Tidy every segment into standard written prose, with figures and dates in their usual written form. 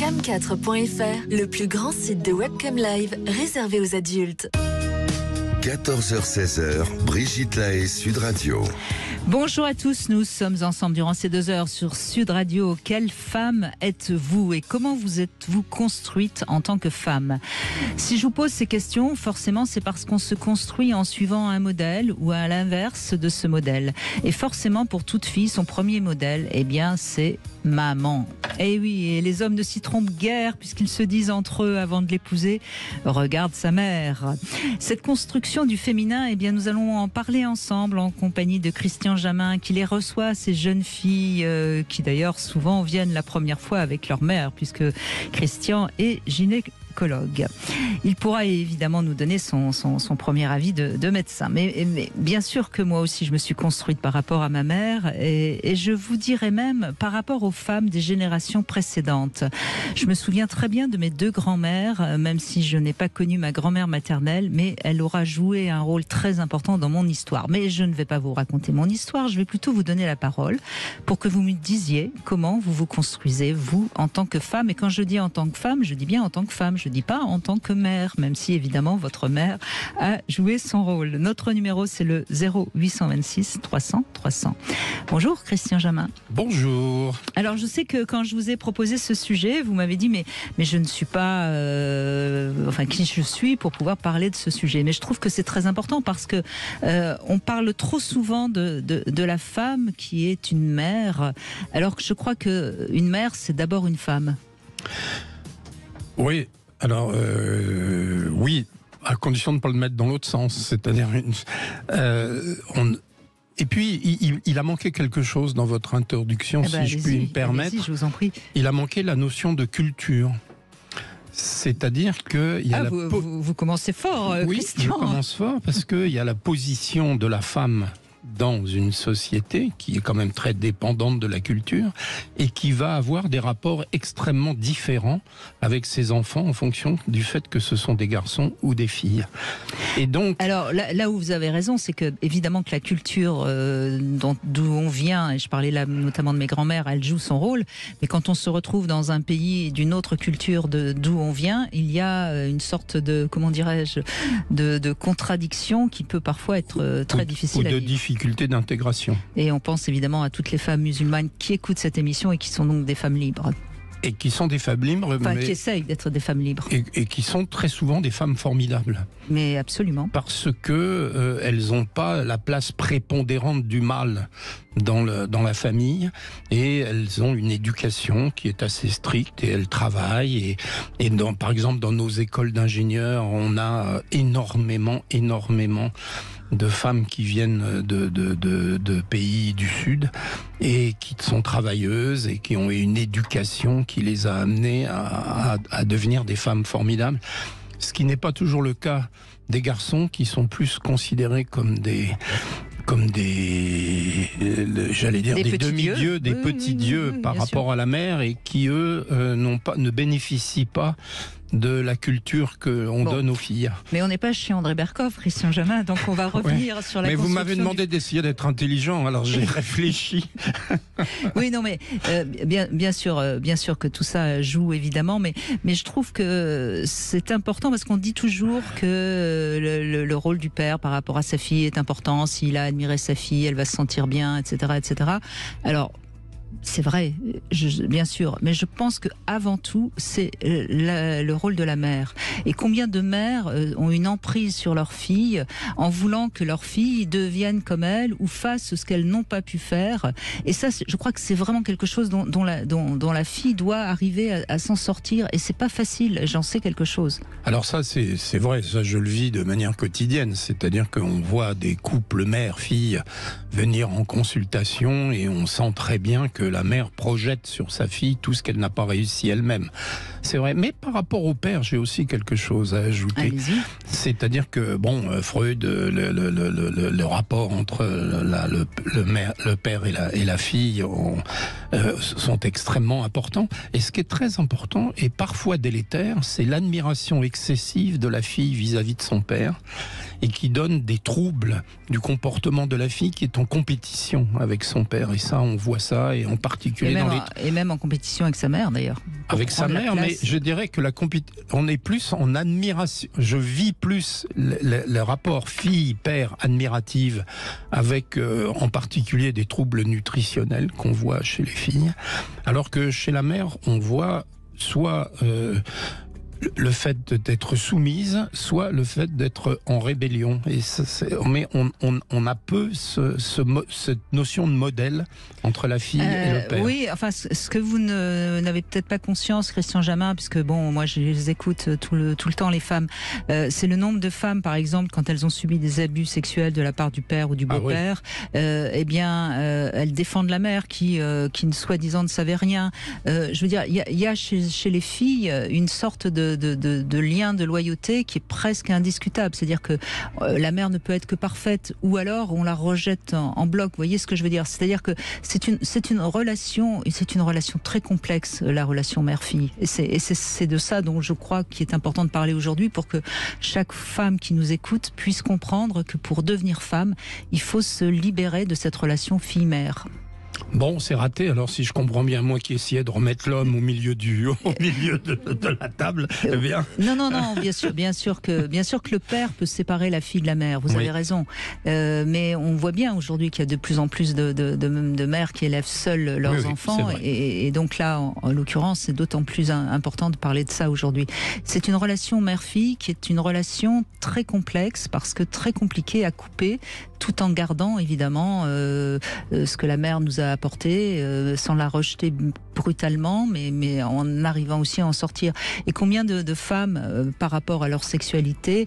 Cam4.fr, le plus grand site de webcam live réservé aux adultes. 14h-16h, Brigitte Lahaie, Sud Radio. Bonjour à tous, nous sommes ensemble durant ces 2 heures sur Sud Radio. Quelle femme êtes-vous et comment vous êtes-vous construite en tant que femme? Si je vous pose ces questions, forcément c'est parce qu'on se construit en suivant un modèle ou à l'inverse de ce modèle. Et forcément pour toute fille, son premier modèle, eh bien c'est maman. Et oui, et les hommes ne s'y trompent guère puisqu'ils se disent entre eux avant de l'épouser, regarde sa mère. Cette construction du féminin, eh bien nous allons en parler ensemble en compagnie de Christian Jamin qui les reçoit, ces jeunes filles qui d'ailleurs souvent viennent la première fois avec leur mère puisque Christian est gynécologue. Il pourra évidemment nous donner son premier avis de médecin. Mais bien sûr que moi aussi je me suis construite par rapport à ma mère et je vous dirais même par rapport aux femmes des générations précédentes. Je me souviens très bien de mes 2 grands-mères, même si je n'ai pas connu ma grand-mère maternelle, mais elle aura joué un rôle très important dans mon histoire. Mais je ne vais pas vous raconter mon histoire, je vais plutôt vous donner la parole pour que vous me disiez comment vous vous construisez, vous, en tant que femme. Et quand je dis en tant que femme, je dis bien en tant que femme. Je ne dis pas en tant que mère, même si évidemment votre mère a joué son rôle. Notre numéro c'est le 0826 300 300. Bonjour Christian Jamin. Bonjour. Alors je sais que quand je vous ai proposé ce sujet, vous m'avez dit mais je ne suis pas qui je suis pour pouvoir parler de ce sujet. Mais je trouve que c'est très important parce que on parle trop souvent de la femme qui est une mère, alors que je crois qu'une mère c'est d'abord une femme. Oui. Alors, oui, à condition de ne pas le mettre dans l'autre sens. C'est-à-dire, et puis, il a manqué quelque chose dans votre introduction, si je puis me permettre. Je vous en prie. Il a manqué la notion de culture. C'est-à-dire qu'il y a vous commencez fort, oui, Christian. Je commence fort parce qu'il y a la position de la femme dans une société qui est quand même très dépendante de la culture et qui va avoir des rapports extrêmement différents avec ses enfants en fonction du fait que ce sont des garçons ou des filles. Et donc, alors là où vous avez raison, c'est que évidemment que la culture d'où on vient, et je parlais là notamment de mes grands-mères, elle joue son rôle, mais quand on se retrouve dans un pays d'une autre culture d'où on vient, il y a une sorte de, comment dirais-je, de contradiction qui peut parfois être très difficile à vivre. Difficulté d'intégration. Et on pense évidemment à toutes les femmes musulmanes qui écoutent cette émission et qui sont donc des femmes libres. Et qui sont des femmes libres. Enfin, qui essayent d'être des femmes libres. Et qui sont très souvent des femmes formidables. Mais absolument. Parce que elles n'ont pas la place prépondérante du mâle dans la famille. Et elles ont une éducation qui est assez stricte et elles travaillent. Et par exemple, dans nos écoles d'ingénieurs, on a énormément de femmes qui viennent de pays du Sud et qui sont travailleuses et qui ont eu une éducation qui les a amenées à devenir des femmes formidables. Ce qui n'est pas toujours le cas des garçons qui sont plus considérés comme des j'allais dire des demi-dieux, des petits dieux par rapport à la mère et qui eux ne bénéficient pas de la culture qu'on donne aux filles. Mais on n'est pas chez André Berkoff, Christian Jamin, donc on va revenir sur la construction. Mais vous m'avez demandé d'essayer d'être intelligent, alors j'ai réfléchi. Oui, non, mais bien sûr que tout ça joue évidemment, mais je trouve que c'est important parce qu'on dit toujours que le rôle du père par rapport à sa fille est important. S'il a admiré sa fille, elle va se sentir bien, etc., etc. Alors, c'est vrai, bien sûr, mais je pense que avant tout, c'est le rôle de la mère. Et combien de mères ont une emprise sur leurs filles en voulant que leurs filles deviennent comme elles ou fassent ce qu'elles n'ont pas pu faire. Et ça, je crois que c'est vraiment quelque chose dont la fille doit arriver à s'en sortir. Et c'est pas facile. J'en sais quelque chose. Alors ça, c'est vrai. Ça, je le vis de manière quotidienne. C'est-à-dire qu'on voit des couples mère-fille venir en consultation et on sent très bien que la mère projette sur sa fille tout ce qu'elle n'a pas réussi elle-même. C'est vrai. Mais par rapport au père, j'ai aussi quelque chose à ajouter. Allez-y. C'est-à-dire que, Freud, le rapport entre le père et la fille sont extrêmement importants. Et ce qui est très important, et parfois délétère, c'est l'admiration excessive de la fille vis-à-vis de son père, et qui donne des troubles du comportement de la fille qui en compétition avec son père. Et ça, on voit ça, et en particulier et même en compétition avec sa mère, d'ailleurs. Avec sa mère, mais je dirais que on est plus en admiration. Je vis plus le rapport fille-père admirative avec, en particulier, des troubles nutritionnels qu'on voit chez les filles, alors que chez la mère, on voit soit le fait d'être soumise, soit le fait d'être en rébellion. Et mais on a peu cette notion de modèle entre la fille et le père. Oui, enfin, ce que vous n'avez peut-être pas conscience, Christian Jamin, puisque bon, moi je les écoute tout le temps, les femmes, c'est le nombre de femmes, par exemple, quand elles ont subi des abus sexuels de la part du père ou du beau-père, eh bien, elles défendent la mère qui soi-disant ne savait rien. Je veux dire, il y a chez les filles une sorte de lien de loyauté qui est presque indiscutable. C'est-à-dire que la mère ne peut être que parfaite, ou alors on la rejette en bloc. Vous voyez ce que je veux dire? C'est-à-dire que c'est une relation, et c'est une relation très complexe, la relation mère-fille. Et c'est de ça dont je crois qu'il est important de parler aujourd'hui, pour que chaque femme qui nous écoute puisse comprendre que pour devenir femme, il faut se libérer de cette relation fille-mère. Bon, c'est raté. Alors, si je comprends bien, moi qui essayais de remettre l'homme au milieu de la table, eh bien... Non, bien sûr que le père peut séparer la fille de la mère. Vous avez raison. Mais on voit bien aujourd'hui qu'il y a de plus en plus de mères qui élèvent seules leurs enfants. Et donc là, en l'occurrence, c'est d'autant plus important de parler de ça aujourd'hui. C'est une relation mère-fille qui est une relation très complexe, parce que très compliquée à couper, tout en gardant évidemment ce que la mère nous a apporté, sans la rejeter brutalement, mais en arrivant aussi à en sortir. Et combien de femmes, par rapport à leur sexualité,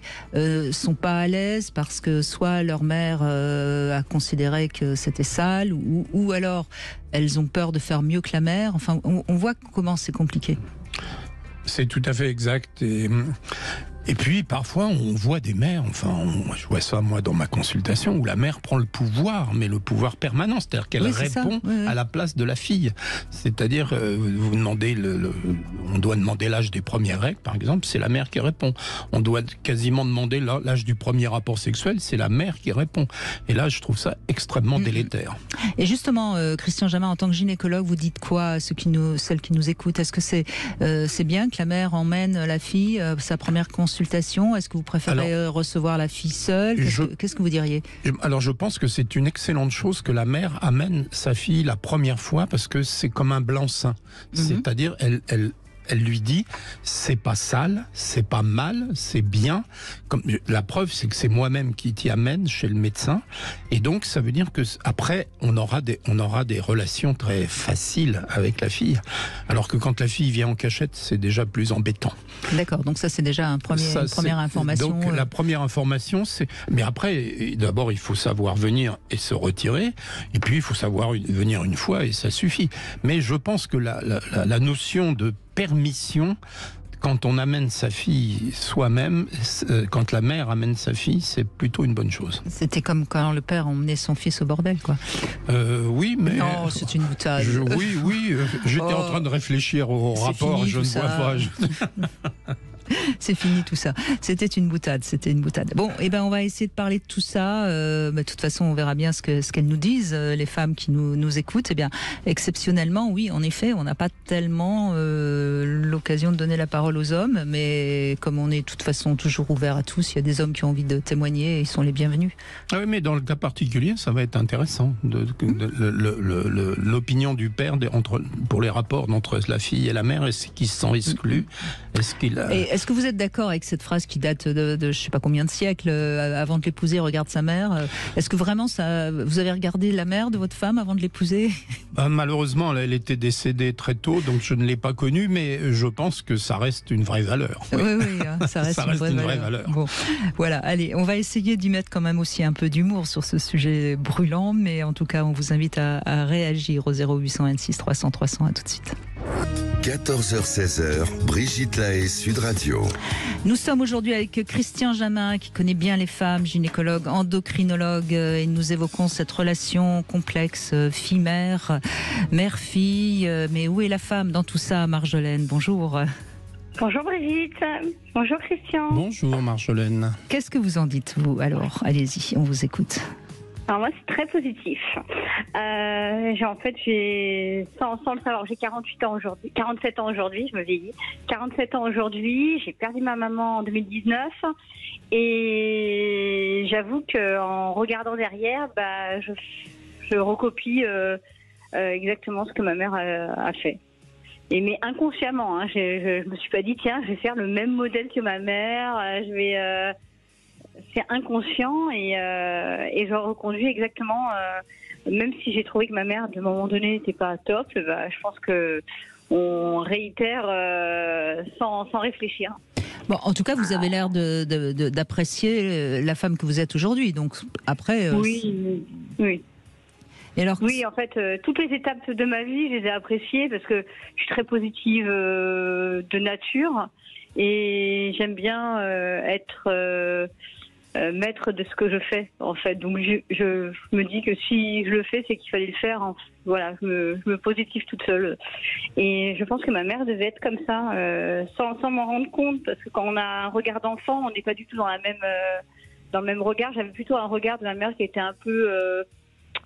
sont pas à l'aise parce que soit leur mère a considéré que c'était sale, ou alors elles ont peur de faire mieux que la mère. Enfin, on voit comment c'est compliqué. C'est tout à fait exact. Et puis, parfois, on voit des mères, je vois ça, moi, dans ma consultation, où la mère prend le pouvoir, mais le pouvoir permanent, c'est-à-dire qu'elle répond à la place de la fille. C'est-à-dire, vous demandez on doit demander l'âge des premières règles, par exemple, c'est la mère qui répond. On doit quasiment demander l'âge du premier rapport sexuel, c'est la mère qui répond. Et là, je trouve ça extrêmement délétère. Et justement, Christian Jamin, en tant que gynécologue, vous dites quoi à celles qui nous écoutent? Est-ce que c'est bien que la mère emmène la fille, sa première consultation? Est-ce que vous préférez recevoir la fille seule? Qu'est-ce que vous diriez? Alors, je pense que c'est une excellente chose que la mère amène sa fille la première fois, parce que c'est comme un blanc-seing. C'est-à-dire, elle lui dit, c'est pas sale, c'est pas mal, c'est bien. La preuve, c'est que c'est moi-même qui t'y amène chez le médecin. Et donc, ça veut dire que après, on aura des relations très faciles avec la fille. Alors que quand la fille vient en cachette, c'est déjà plus embêtant. D'accord, donc ça, c'est déjà une première information. Donc, la première information, c'est... Mais après, d'abord, il faut savoir venir et se retirer. Et puis, il faut savoir venir une fois et ça suffit. Mais je pense que la notion de permission, quand on amène sa fille soi-même, quand la mère amène sa fille, c'est plutôt une bonne chose. C'était comme quand le père emmenait son fils au bordel, quoi. Oui, mais... Non, c'est une boutade. Oui, j'étais en train de réfléchir au rapport, je ne vois pas... C'est fini tout ça. C'était une boutade. Bon, on va essayer de parler de tout ça. De toute façon, on verra bien ce qu'elles nous disent, les femmes qui nous écoutent. Exceptionnellement, oui, en effet, on n'a pas tellement l'occasion de donner la parole aux hommes, mais comme on est de toute façon toujours ouvert à tous, il y a des hommes qui ont envie de témoigner, et ils sont les bienvenus. Ah oui, mais dans le cas particulier, ça va être intéressant. L'opinion du père pour les rapports entre la fille et la mère, est-ce qu'il se sent exclu? Est-ce que vous êtes d'accord avec cette phrase qui date de je ne sais pas combien de siècles, avant de l'épouser, regarde sa mère? Est-ce que vraiment vous avez regardé la mère de votre femme avant de l'épouser? Malheureusement, elle était décédée très tôt, donc je ne l'ai pas connue, mais je pense que ça reste une vraie valeur. Oui, ça reste une vraie valeur. Bon, voilà, allez, on va essayer d'y mettre quand même aussi un peu d'humour sur ce sujet brûlant, mais en tout cas, on vous invite à réagir au 0826 300 300. À tout de suite. 14h-16h, Brigitte Lahaie, Sud Radio. Nous sommes aujourd'hui avec Christian Jamin, qui connaît bien les femmes, gynécologue, endocrinologue, et nous évoquons cette relation complexe, fille-mère, mère-fille. Mais où est la femme dans tout ça, Marjolaine? Bonjour. Bonjour Brigitte. Bonjour Christian. Bonjour Marjolaine. Qu'est-ce que vous en dites, vous? Alors, allez-y, on vous écoute. Alors moi, c'est très positif. J'ai sans le savoir, j'ai 47 ans aujourd'hui, je me vieillis. 47 ans aujourd'hui, j'ai perdu ma maman en 2019 et j'avoue qu'en regardant derrière, je recopie exactement ce que ma mère a fait. Mais inconsciemment, hein, je me suis pas dit tiens, je vais faire le même modèle que ma mère, c'est inconscient et je reconduis exactement. Même si j'ai trouvé que ma mère, de un moment donné, n'était pas top, je pense que on réitère sans réfléchir. Bon, en tout cas, vous avez l'air d'apprécier la femme que vous êtes aujourd'hui. Donc après. Oui. Et alors, oui, en fait, toutes les étapes de ma vie, je les ai appréciées parce que je suis très positive de nature et j'aime bien être maître de ce que je fais, en fait. Donc, je me dis que si je le fais, c'est qu'il fallait le faire. Hein. Voilà, je me positive toute seule. Et je pense que ma mère devait être comme ça, sans m'en rendre compte, parce que quand on a un regard d'enfant, on n'est pas du tout dans le même regard. J'avais plutôt un regard de ma mère qui était un peu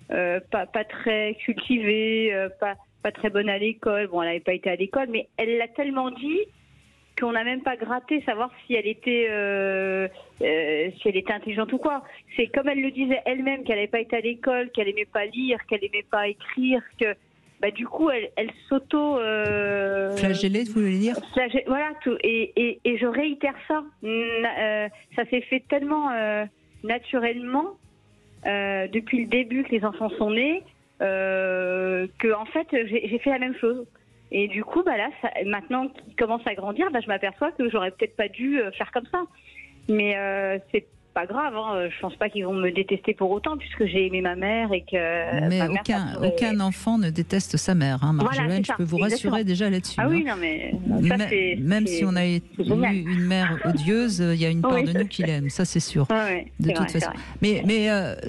pas très cultivée, pas très bonne à l'école. Bon, elle n'avait pas été à l'école, mais elle l'a tellement dit qu'on n'a même pas gratté savoir si elle était intelligente ou quoi. C'est comme elle le disait elle-même, qu'elle n'avait pas été à l'école, qu'elle aimait pas lire, qu'elle aimait pas écrire, que du coup elle s'auto flagellée, vous voulez dire? Voilà tout. Et je réitère ça. Ça s'est fait tellement naturellement depuis le début que les enfants sont nés que en fait j'ai fait la même chose. Et du coup, là, maintenant qu'ils commencent à grandir, je m'aperçois que j'aurais peut-être pas dû faire comme ça. Mais c'est pas grave, hein. Je pense pas qu'ils vont me détester pour autant, puisque j'ai aimé ma mère et que. Mais aucun enfant ne déteste sa mère, hein, Marjolaine. Voilà, je peux vous rassurer déjà là-dessus. Ah oui, non, mais ça, même si on a eu une mère odieuse, il y a une part de nous qui l'aime, ça c'est sûr. De toute façon. Mais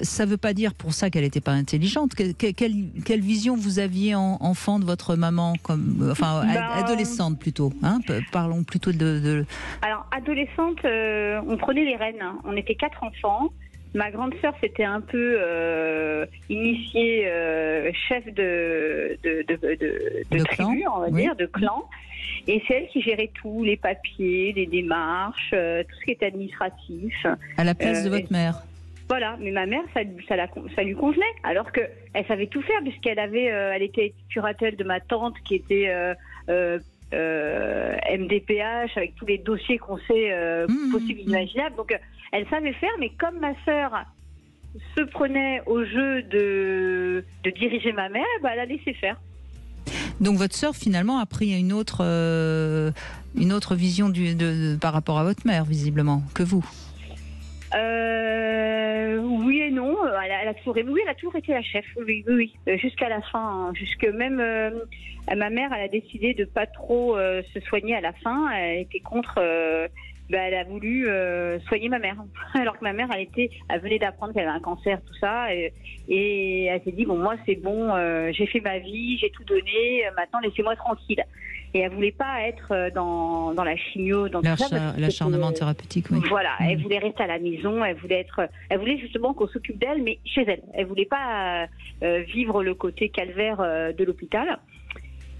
ça veut pas dire pour ça qu'elle n'était pas intelligente. Quelle vision vous aviez enfant de votre maman, adolescente plutôt, hein? Parlons plutôt de. Alors adolescente, on prenait les rênes. Hein. On était 4 enfants. Ma grande sœur s'était un peu initiée chef de tribu, on va dire, de clan. Et c'est elle qui gérait tout, les papiers, les démarches, tout ce qui était administratif. À la place de votre mère. Voilà, mais ma mère, ça lui convenait, alors qu'elle savait tout faire, puisqu'elle elle était curatelle de ma tante qui était MDPH, avec tous les dossiers qu'on sait possibles et imaginables. Donc, elle savait faire, mais comme ma sœur se prenait au jeu de diriger ma mère, elle a laissé faire. Donc votre sœur finalement a pris une autre vision par rapport à votre mère, visiblement, que vous. Oui et non. Elle a toujours été la chef. Oui. Jusqu'à la fin. Jusque même ma mère, elle a décidé de pas trop se soigner à la fin. Elle était contre. Elle a voulu soigner ma mère. Alors que ma mère, elle venait d'apprendre qu'elle avait un cancer, tout ça. Et elle s'est dit, bon, moi, c'est bon, j'ai fait ma vie, j'ai tout donné, maintenant, laissez-moi tranquille. Et elle voulait pas être dans la chimio, dans tout ça. L'acharnement thérapeutique, oui. Voilà, elle voulait rester à la maison, elle voulait justement qu'on s'occupe d'elle, mais chez elle. Elle voulait pas vivre le côté calvaire de l'hôpital.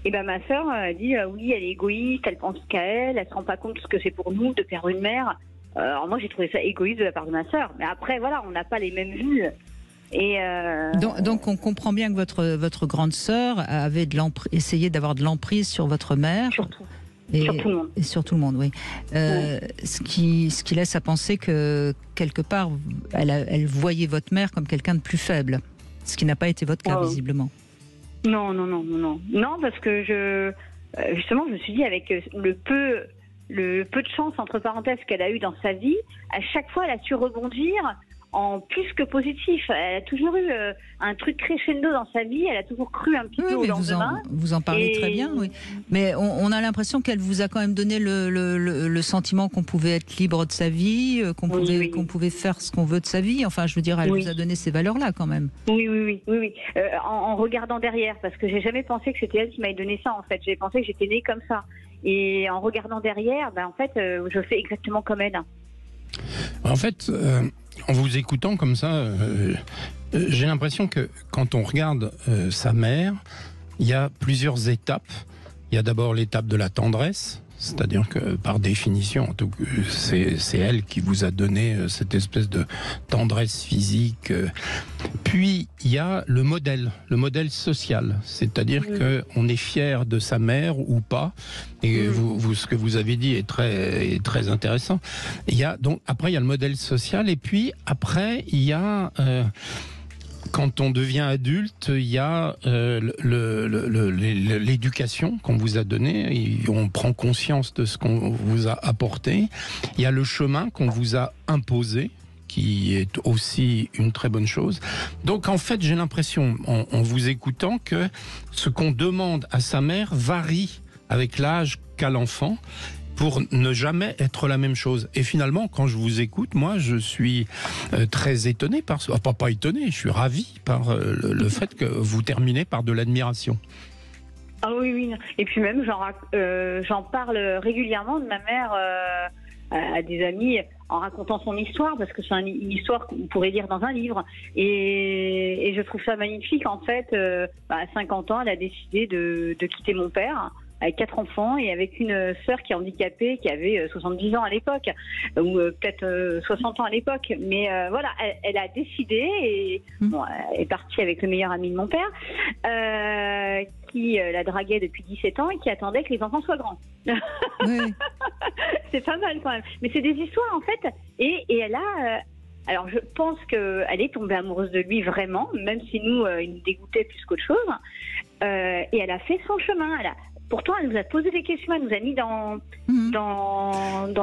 Et ma sœur dit oui, elle est égoïste, elle pense qu'à elle se rend pas compte de ce que c'est pour nous de perdre une mère. Alors moi j'ai trouvé ça égoïste de la part de ma sœur, mais après voilà, on n'a pas les mêmes vues. Et donc on comprend bien que votre grande sœur avait essayé d'avoir de l'emprise sur votre mère. Surtout. Sur tout le monde. Et sur tout le monde, oui. Ce qui laisse à penser que quelque part elle voyait votre mère comme quelqu'un de plus faible, ce qui n'a pas été votre cas visiblement. Non, parce que justement, je me suis dit, avec le peu de chance, entre parenthèses, qu'elle a eu dans sa vie, à chaque fois, elle a su rebondir en plus que positif. Elle a toujours eu un truc crescendo dans sa vie, elle a toujours cru un petit peu au lendemain. Vous en parlez très bien, oui. Mais on a l'impression qu'elle vous a quand même donné le sentiment qu'on pouvait être libre de sa vie, qu'on pouvait faire ce qu'on veut de sa vie. Enfin, je veux dire, elle vous a donné ces valeurs-là quand même. Oui. En regardant derrière, parce que j'ai jamais pensé que c'était elle qui m'avait donné ça, en fait. J'ai pensé que j'étais née comme ça. Et en regardant derrière, en fait, je fais exactement comme elle. En fait, en vous écoutant comme ça, J'ai l'impression que quand on regarde sa mère, il y a plusieurs étapes. Il y a d'abord l'étape de la tendresse, c'est-à-dire que par définition, en tout cas, c'est elle qui vous a donné cette espèce de tendresse physique. Puis il y a le modèle social, c'est-à-dire qu'on est fier de sa mère ou pas. Et ce que vous avez dit est très intéressant. Après il y a le modèle social, et puis après il y a quand on devient adulte, il y a l'éducation qu'on vous a donnée, et on prend conscience de ce qu'on vous a apporté. Il y a le chemin qu'on vous a imposé, qui est aussi une très bonne chose. Donc en fait, j'ai l'impression, en vous écoutant, que ce qu'on demande à sa mère varie avec l'âge qu'a l'enfant, pour ne jamais être la même chose. Et finalement, quand je vous écoute, moi, je suis très étonné par ce... Pas étonné, je suis ravi par le fait que vous terminez par de l'admiration. Ah oui. Et puis même, j'en parle régulièrement de ma mère à des amis en racontant son histoire, parce que c'est une histoire qu'on pourrait lire dans un livre. Et je trouve ça magnifique. En fait, à 50 ans, elle a décidé de quitter mon père, avec 4 enfants et avec une sœur qui est handicapée, qui avait 70 ans à l'époque, ou peut-être 60 ans à l'époque. Mais voilà, elle a décidé, et elle est partie avec le meilleur ami de mon père, qui la draguait depuis 17 ans et qui attendait que les enfants soient grands. Oui. C'est pas mal quand même. Mais c'est des histoires en fait, et elle a... alors je pense qu'elle est tombée amoureuse de lui vraiment, même si nous, il nous dégoûtait plus qu'autre chose. Et elle a fait son chemin. Pourtant, elle nous a posé des questions, elle nous a mis dans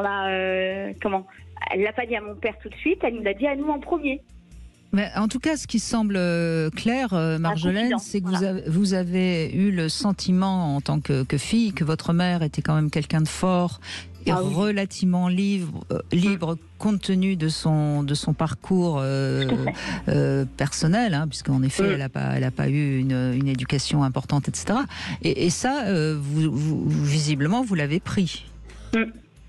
la... comment ? Elle l'a pas dit à mon père tout de suite, elle nous l'a dit à nous en premier. Mais en tout cas, ce qui semble clair, Marjolaine, c'est que vous avez eu le sentiment, en tant que fille, que votre mère était quand même quelqu'un de fort et relativement libre compte tenu de son parcours personnel, puisqu'en effet, elle n'a pas eu une éducation importante, etc. Et ça, visiblement, vous l'avez pris.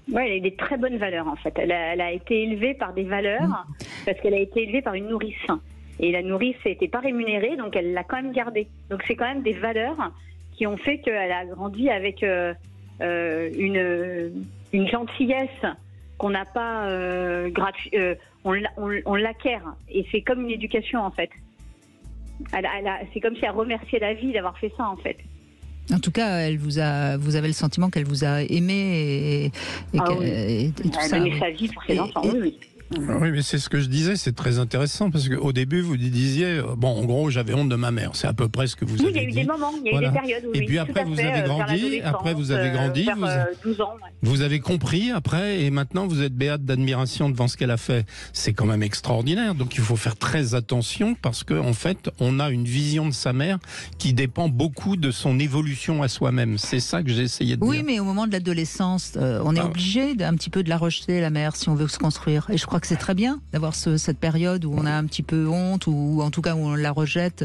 Oui, elle a des très bonnes valeurs en fait. Elle a été élevée par des valeurs, parce qu'elle a été élevée par une nourrice. Et la nourrice n'était pas rémunérée, donc elle l'a quand même gardée. Donc c'est quand même des valeurs qui ont fait qu'elle a grandi avec une gentillesse qu'on n'a pas on l'acquiert. Et c'est comme une éducation en fait. C'est comme si elle remerciait la vie d'avoir fait ça en fait. En tout cas, vous avez le sentiment qu'elle vous a aimé et tout ça. Elle a donné sa vie pour ses enfants, oui. Oui, mais c'est ce que je disais, c'est très intéressant, parce qu'au début, vous disiez, en gros, j'avais honte de ma mère. C'est à peu près ce que vous avez dit. Il y a eu des moments, il y a eu des périodes. Et puis après, vous avez grandi, vers 12 ans. Vous avez compris après, et maintenant, vous êtes béate d'admiration devant ce qu'elle a fait. C'est quand même extraordinaire. Donc, il faut faire très attention, parce qu'en fait, on a une vision de sa mère qui dépend beaucoup de son évolution à soi-même. C'est ça que j'ai essayé de dire. Oui, mais au moment de l'adolescence, on est obligé un petit peu de la rejeter, la mère, si on veut se construire. Et je crois que c'est très bien d'avoir cette période où on a un petit peu honte, ou en tout cas où on la rejette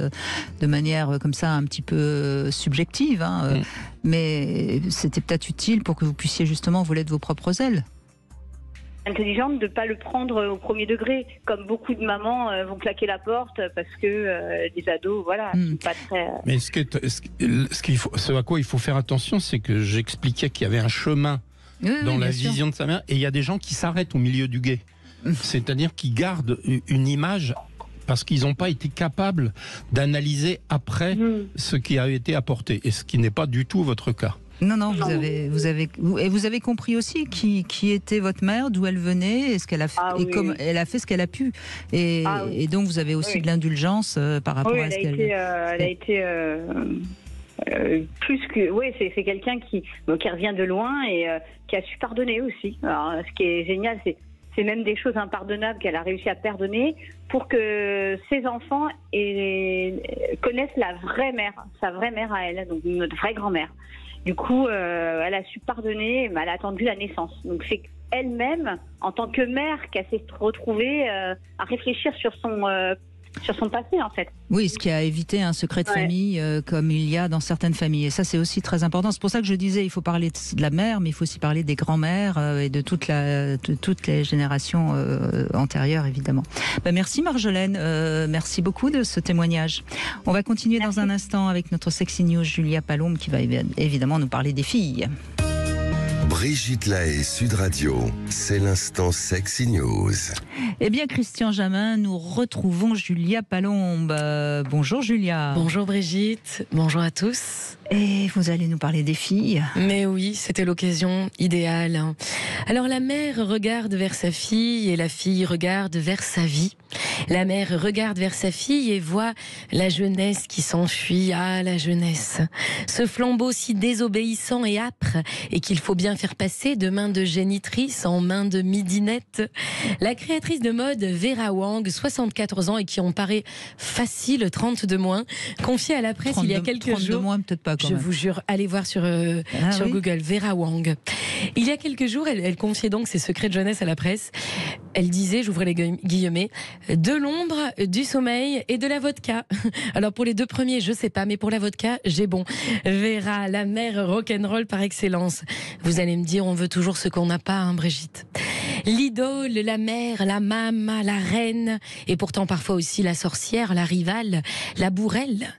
de manière comme ça un petit peu subjective. Mais c'était peut-être utile pour que vous puissiez justement voler de vos propres ailes. Intelligente de ne pas le prendre au premier degré, comme beaucoup de mamans vont claquer la porte parce que les ados, voilà, sont pas très... Mais ce à quoi il faut faire attention, c'est que j'expliquais qu'il y avait un chemin dans la vision de sa mère, et il y a des gens qui s'arrêtent au milieu du gué. C'est-à-dire qu'ils gardent une image parce qu'ils n'ont pas été capables d'analyser après ce qui a été apporté, et ce qui n'est pas du tout votre cas. Non, vous avez compris aussi qui était votre mère, d'où elle venait, et ce qu'elle a fait, comme elle a fait ce qu'elle a pu, et donc vous avez aussi de l'indulgence par rapport à ce qu'elle. Elle a été plus que c'est quelqu'un qui revient de loin et qui a su pardonner aussi. Alors, ce qui est génial, c'est même des choses impardonnables qu'elle a réussi à pardonner pour que ses enfants connaissent sa vraie mère à elle, donc notre vraie grand-mère. Du coup, elle a su pardonner, mais elle a attendu la naissance. Donc c'est elle-même, en tant que mère, qu'elle s'est retrouvée à réfléchir sur sur son passé, en fait. Oui, ce qui a évité un secret de famille comme il y a dans certaines familles. Et ça, c'est aussi très important. C'est pour ça que je disais, il faut parler de la mère, mais il faut aussi parler des grands-mères et de toutes les générations antérieures, évidemment. Merci Marjolaine, merci beaucoup de ce témoignage. On va continuer dans un instant avec notre Sexy News, Julia Palombe, qui va évidemment nous parler des filles. Brigitte Lahaie, Sud Radio, c'est l'instant Sexy News. Eh bien, Christian Jamin, nous retrouvons Julia Palombe. Bonjour Julia. Bonjour Brigitte, bonjour à tous. Et vous allez nous parler des filles. Mais oui, c'était l'occasion idéale. Alors la mère regarde vers sa fille et la fille regarde vers sa vie. La mère regarde vers sa fille et voit la jeunesse qui s'enfuit. Ah, la jeunesse. Ce flambeau si désobéissant et âpre et qu'il faut bien faire passer de main de génitrice en main de midinette. La créatrice de mode Vera Wang, 74 ans et qui en paraît facile, 30 de moins, confiée à la presse il y a quelques 30 jours. De moins, peut-être pas quand même. Je vous jure, allez voir sur Google, Vera Wang. Il y a quelques jours, elle confiait donc ses secrets de jeunesse à la presse. Elle disait, j'ouvrais les guillemets, de l'ombre, du sommeil et de la vodka. Alors pour les deux premiers, je sais pas, mais pour la vodka, j'ai bon. Vera, la mère rock'n'roll par excellence. Vous allez me dire, on veut toujours ce qu'on n'a pas, hein, Brigitte. L'idole, la mère, la mama, la reine, et pourtant parfois aussi la sorcière, la rivale, la bourrelle.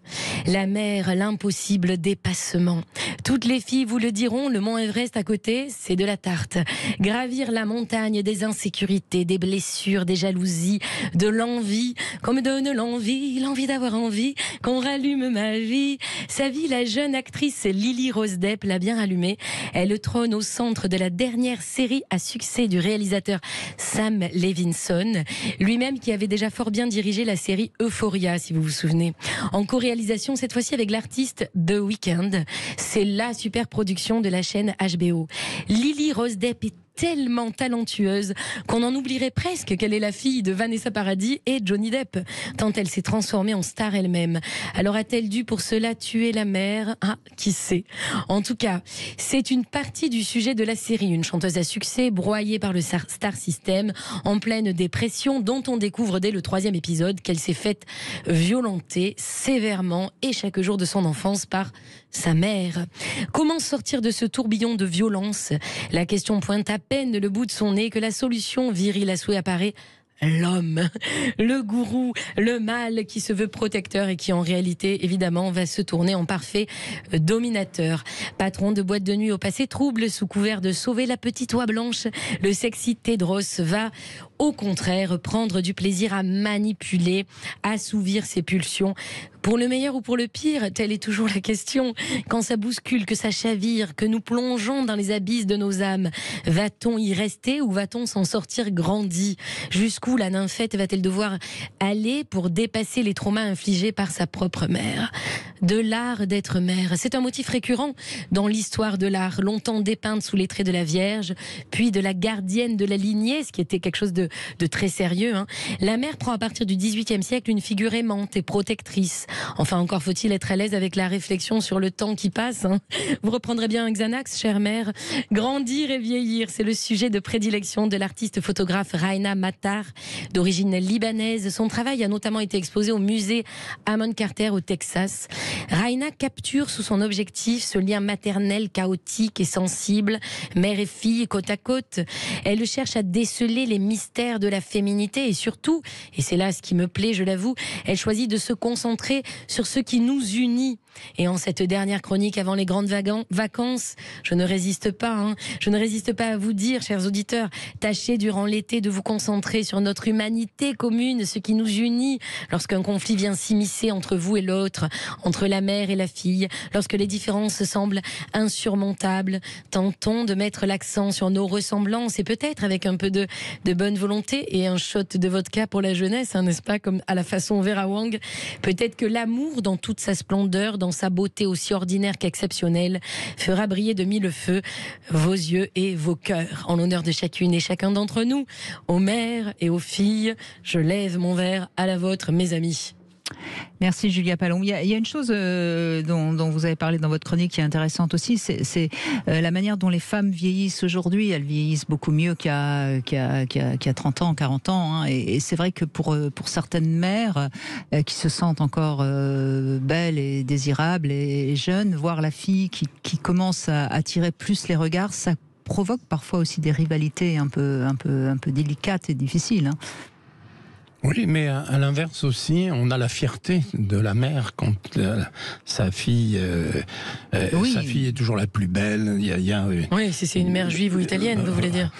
La mère, l'impossible dépassement. Toutes les filles vous le diront, le mont Everest à côté, c'est de la tarte. Gravir la montagne des insécurités, des blessures, des jalousies, de l'envie, qu'on me donne l'envie d'avoir envie, qu'on rallume ma vie. Sa vie, la jeune actrice Lily Rose Depp l'a bien allumée. Elle trône au centre de la dernière série à succès du réalisateur Sam Levinson, lui-même qui avait déjà fort bien dirigé la série Euphoria, si vous vous souvenez. En co-réalisation, cette fois-ci avec l'artiste The Weeknd. C'est la super production de la chaîne HBO. Lily Rose Depp est tellement talentueuse qu'on en oublierait presque qu'elle est la fille de Vanessa Paradis et Johnny Depp, tant elle s'est transformée en star elle-même. Alors a-t-elle dû pour cela tuer la mère ? Ah, qui sait. En tout cas, c'est une partie du sujet de la série, une chanteuse à succès broyée par le star system, en pleine dépression, dont on découvre dès le 3e épisode qu'elle s'est faite violenter sévèrement et chaque jour de son enfance par sa mère. Comment sortir de ce tourbillon de violence ? La question pointe à peine le bout de son nez que la solution virile à souhait apparaît. L'homme, le gourou, le mâle qui se veut protecteur et qui en réalité évidemment va se tourner en parfait dominateur. Patron de boîte de nuit au passé trouble sous couvert de sauver la petite oie blanche, le sexy Tedros va au contraire prendre du plaisir à manipuler, assouvir ses pulsions. Pour le meilleur ou pour le pire, telle est toujours la question. Quand ça bouscule, que ça chavire, que nous plongeons dans les abysses de nos âmes, va-t-on y rester ou va-t-on s'en sortir grandi ? Jusqu'où la nymphette va-t-elle devoir aller pour dépasser les traumas infligés par sa propre mère ? De l'art d'être mère, c'est un motif récurrent dans l'histoire de l'art, longtemps dépeinte sous les traits de la Vierge, puis de la gardienne de la lignée, ce qui était quelque chose de très sérieux. La mère prend à partir du XVIIIe siècle une figure aimante et protectrice. Enfin, encore faut-il être à l'aise avec la réflexion sur le temps qui passe. Vous reprendrez bien un Xanax, chère mère. Grandir et vieillir, c'est le sujet de prédilection de l'artiste photographe Raina Matar, d'origine libanaise. Son travail a notamment été exposé au musée Amon Carter au Texas. Raina capture sous son objectif ce lien maternel chaotique et sensible, mère et fille côte à côte. Elle cherche à déceler les mystères de la féminité et surtout, et c'est là ce qui me plaît, je l'avoue, elle choisit de se concentrer sur ce qui nous unit. Et en cette dernière chronique avant les grandes vacances, je ne résiste pas à vous dire, chers auditeurs, tâchez durant l'été de vous concentrer sur notre humanité commune, ce qui nous unit lorsqu'un conflit vient s'immiscer entre vous et l'autre, entre la mère et la fille, lorsque les différences semblent insurmontables. Tentons de mettre l'accent sur nos ressemblances et peut-être avec un peu de bonne volonté et un shot de vodka pour la jeunesse, n'est-ce pas, comme à la façon Vera Wang. Peut-être que l'amour dans toute sa splendeur, dans sa beauté aussi ordinaire qu'exceptionnelle, fera briller de mille feux vos yeux et vos cœurs. En l'honneur de chacune et chacun d'entre nous, aux mères et aux filles, je lève mon verre à la vôtre, mes amis. Merci Julia Palon. Il y a une chose dont vous avez parlé dans votre chronique qui est intéressante aussi, c'est la manière dont les femmes vieillissent aujourd'hui. Elles vieillissent beaucoup mieux qu'il y a 30 ans, 40 ans. Hein. Et c'est vrai que pour certaines mères qui se sentent encore belles et désirables et jeunes, voir la fille qui commence à attirer plus les regards, ça provoque parfois aussi des rivalités un peu délicates et difficiles. Hein. Oui, mais à l'inverse aussi, on a la fierté de la mère quand sa fille est toujours la plus belle. Oui, si c'est une mère juive ou italienne, vous voulez dire.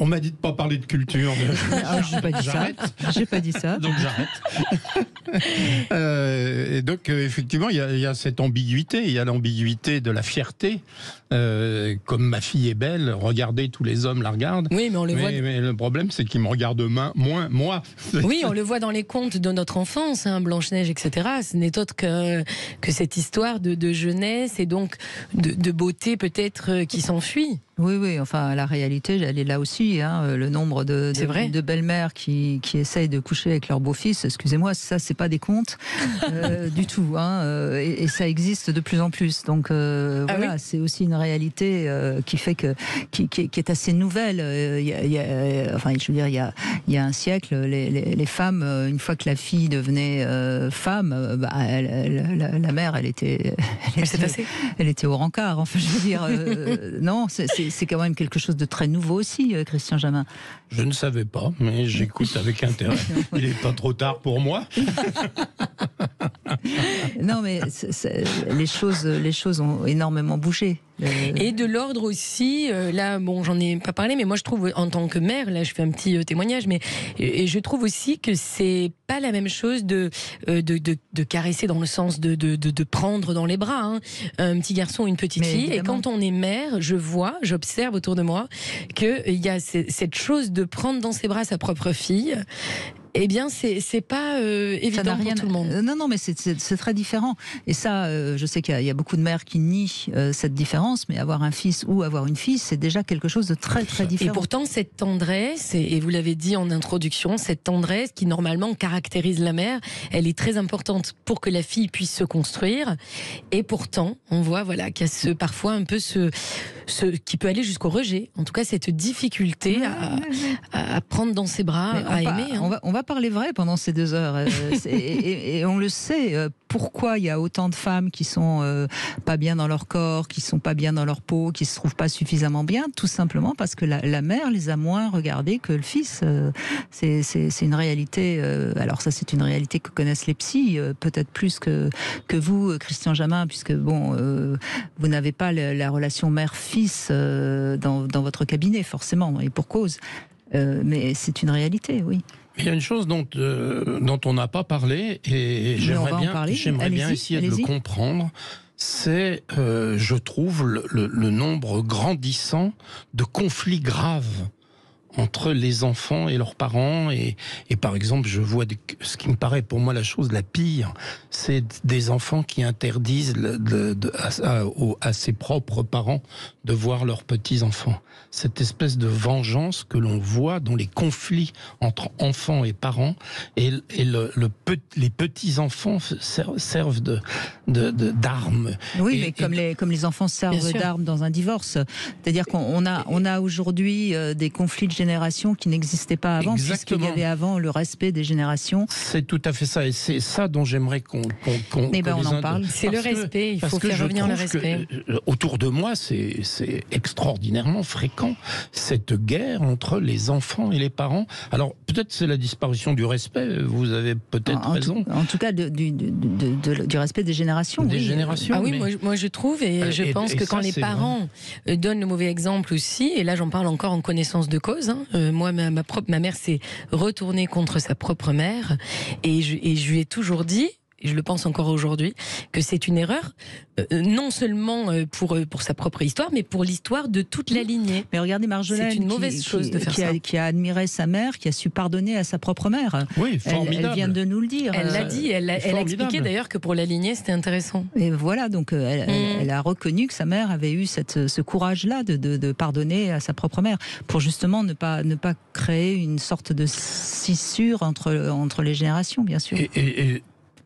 On m'a dit de pas parler de culture. J'ai pas dit ça. Donc j'arrête. Et donc effectivement, il y a cette ambiguïté. Il y a l'ambiguïté de la fierté. Comme ma fille est belle, regardez, tous les hommes la regardent. Oui, mais on le voit. Mais le problème, c'est qu'ils me regardent moins moi. Oui, on le voit dans les contes de notre enfance, hein, Blanche-Neige, etc. Ce n'est autre que cette histoire de jeunesse et donc de beauté peut-être qui s'enfuit. Oui, enfin la réalité, elle est là aussi. Hein, le nombre de belles-mères qui essayent de coucher avec leur beau-fils, excusez-moi, ça c'est pas des contes du tout. Hein, et ça existe de plus en plus. Donc voilà, oui. C'est aussi une réalité qui fait qui est assez nouvelle. Il y a un siècle, les femmes, une fois que la fille devenait femme, la mère, elle était au rencard. Enfin, je veux dire, non, c'est quand même quelque chose de très nouveau aussi, Christian Jamin. Je ne savais pas, mais j'écoute avec intérêt. Il n'est pas trop tard pour moi. Non, mais les choses ont énormément bougé. Et de l'ordre aussi, là, bon, j'en ai pas parlé, mais moi je trouve, en tant que mère, là je fais un petit témoignage, mais et je trouve aussi que c'est pas la même chose de caresser dans le sens de prendre dans les bras, hein, un petit garçon ou une petite fille. Évidemment. Et quand on est mère, j'observe autour de moi qu'il y a cette chose de prendre dans ses bras sa propre fille. Eh bien, c'est pas évident pour tout le monde. Non, mais c'est très différent. Et ça, je sais qu'il y a beaucoup de mères qui nient cette différence, mais avoir un fils ou avoir une fille, c'est déjà quelque chose de très, très différent. Et pourtant, cette tendresse, et vous l'avez dit en introduction, cette tendresse qui normalement caractérise la mère, elle est très importante pour que la fille puisse se construire. Et pourtant, on voit qu'il y a parfois un peu ce qui peut aller jusqu'au rejet. En tout cas, cette difficulté à prendre dans ses bras, à aimer. On va parler vrai pendant ces 2 heures. Et on le sait, pourquoi il y a autant de femmes qui sont pas bien dans leur corps, qui sont pas bien dans leur peau, qui se trouvent pas suffisamment bien, tout simplement parce que la mère les a moins regardées que le fils. C'est une réalité. Alors ça, c'est une réalité que connaissent les psys, peut-être plus que vous, Christian Jamin, puisque bon, vous n'avez pas la relation mère-fils dans votre cabinet, forcément, et pour cause. Mais c'est une réalité, oui. Il y a une chose dont on n'a pas parlé, et j'aimerais bien essayer de le comprendre, c'est, je trouve, le nombre grandissant de conflits graves entre les enfants et leurs parents. Et par exemple, je vois ce qui me paraît pour moi la chose la pire, c'est des enfants qui interdisent à ses propres parents de voir leurs petits-enfants. Cette espèce de vengeance que l'on voit dans les conflits entre enfants et parents, et les petits-enfants servent d'armes. Oui, mais comme les enfants servent d'armes dans un divorce. C'est-à-dire qu'on a aujourd'hui des conflits de génération qui n'existaient pas avant, puisqu'il y avait avant le respect des générations. C'est tout à fait ça, et c'est ça dont j'aimerais qu'on on en parle. C'est le respect, il faut faire revenir le respect. Autour de moi, c'est extraordinairement fréquent, cette guerre entre les enfants et les parents. Alors, peut-être c'est la disparition du respect, vous avez peut-être raison. En tout cas, du respect des générations. Des générations. Ah oui, moi je trouve, et je pense que quand les parents donnent le mauvais exemple aussi, et là j'en parle encore en connaissance de cause, hein, moi ma mère s'est retournée contre sa propre mère, et je lui ai toujours dit, et je le pense encore aujourd'hui, que c'est une erreur, non seulement pour sa propre histoire, mais pour l'histoire de toute la lignée. Mais regardez Marjolaine, c'est une mauvaise chose de faire ça. Qui a admiré sa mère, qui a su pardonner à sa propre mère. Oui, formidable. Elle vient de nous le dire. Elle l'a dit, elle a expliqué d'ailleurs que pour la lignée, c'était intéressant. Et voilà, donc elle a reconnu que sa mère avait eu ce courage-là de pardonner à sa propre mère, pour justement ne pas créer une sorte de scissure entre les générations, bien sûr. Et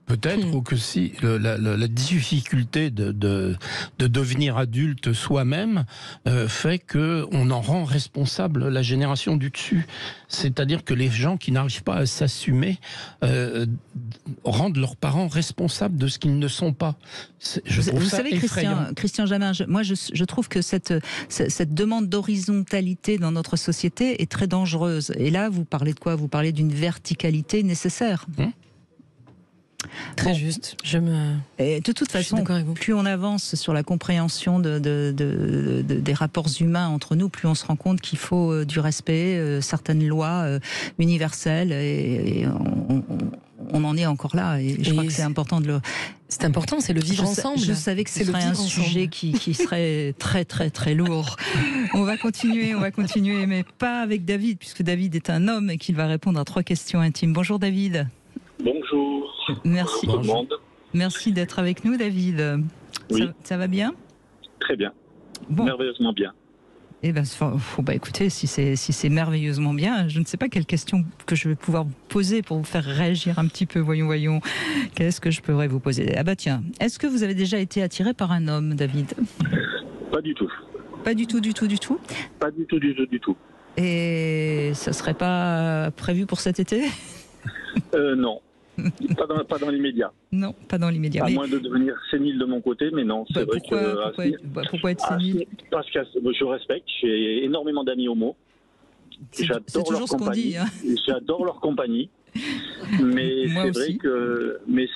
peut-être que si la difficulté de devenir adulte soi-même fait qu'on en rend responsable la génération du dessus. C'est-à-dire que les gens qui n'arrivent pas à s'assumer rendent leurs parents responsables de ce qu'ils ne sont pas. Vous savez, Christian Jamin, moi je trouve que cette demande d'horizontalité dans notre société est très dangereuse. Et là, vous parlez de quoi? Vous parlez d'une verticalité nécessaire. Très juste. Et de toute façon, plus on avance sur la compréhension des rapports humains entre nous, plus on se rend compte qu'il faut du respect, certaines lois universelles, et on en est encore là. Et je crois que c'est important de le... C'est important, c'est le vivre ensemble. Je savais que ce serait un sujet qui serait très très très lourd. On va continuer, mais pas avec David, puisque David est un homme et qu'il va répondre à 3 questions intimes. Bonjour David. Bonjour. Merci. Bonjour tout le monde. Merci d'être avec nous, David. Oui. Ça va bien? Très bien. Bon. Merveilleusement bien. Eh ben, écoutez, si c'est merveilleusement bien, je ne sais pas quelle question que je vais pouvoir vous poser pour vous faire réagir un petit peu. Voyons. Qu'est-ce que je pourrais vous poser? Ah bah tiens, est-ce que vous avez déjà été attiré par un homme, David? Pas du tout. Pas du tout? Pas du tout. Et ça serait pas prévu pour cet été? Non. Pas dans l'immédiat. Non, pas dans l'immédiat. À moins de devenir sénile de mon côté, mais non. C'est vrai pourquoi être sénile? Parce que je respecte, j'ai énormément d'amis homo. C'est toujours ce qu'on dit. Hein. J'adore leur compagnie. Mais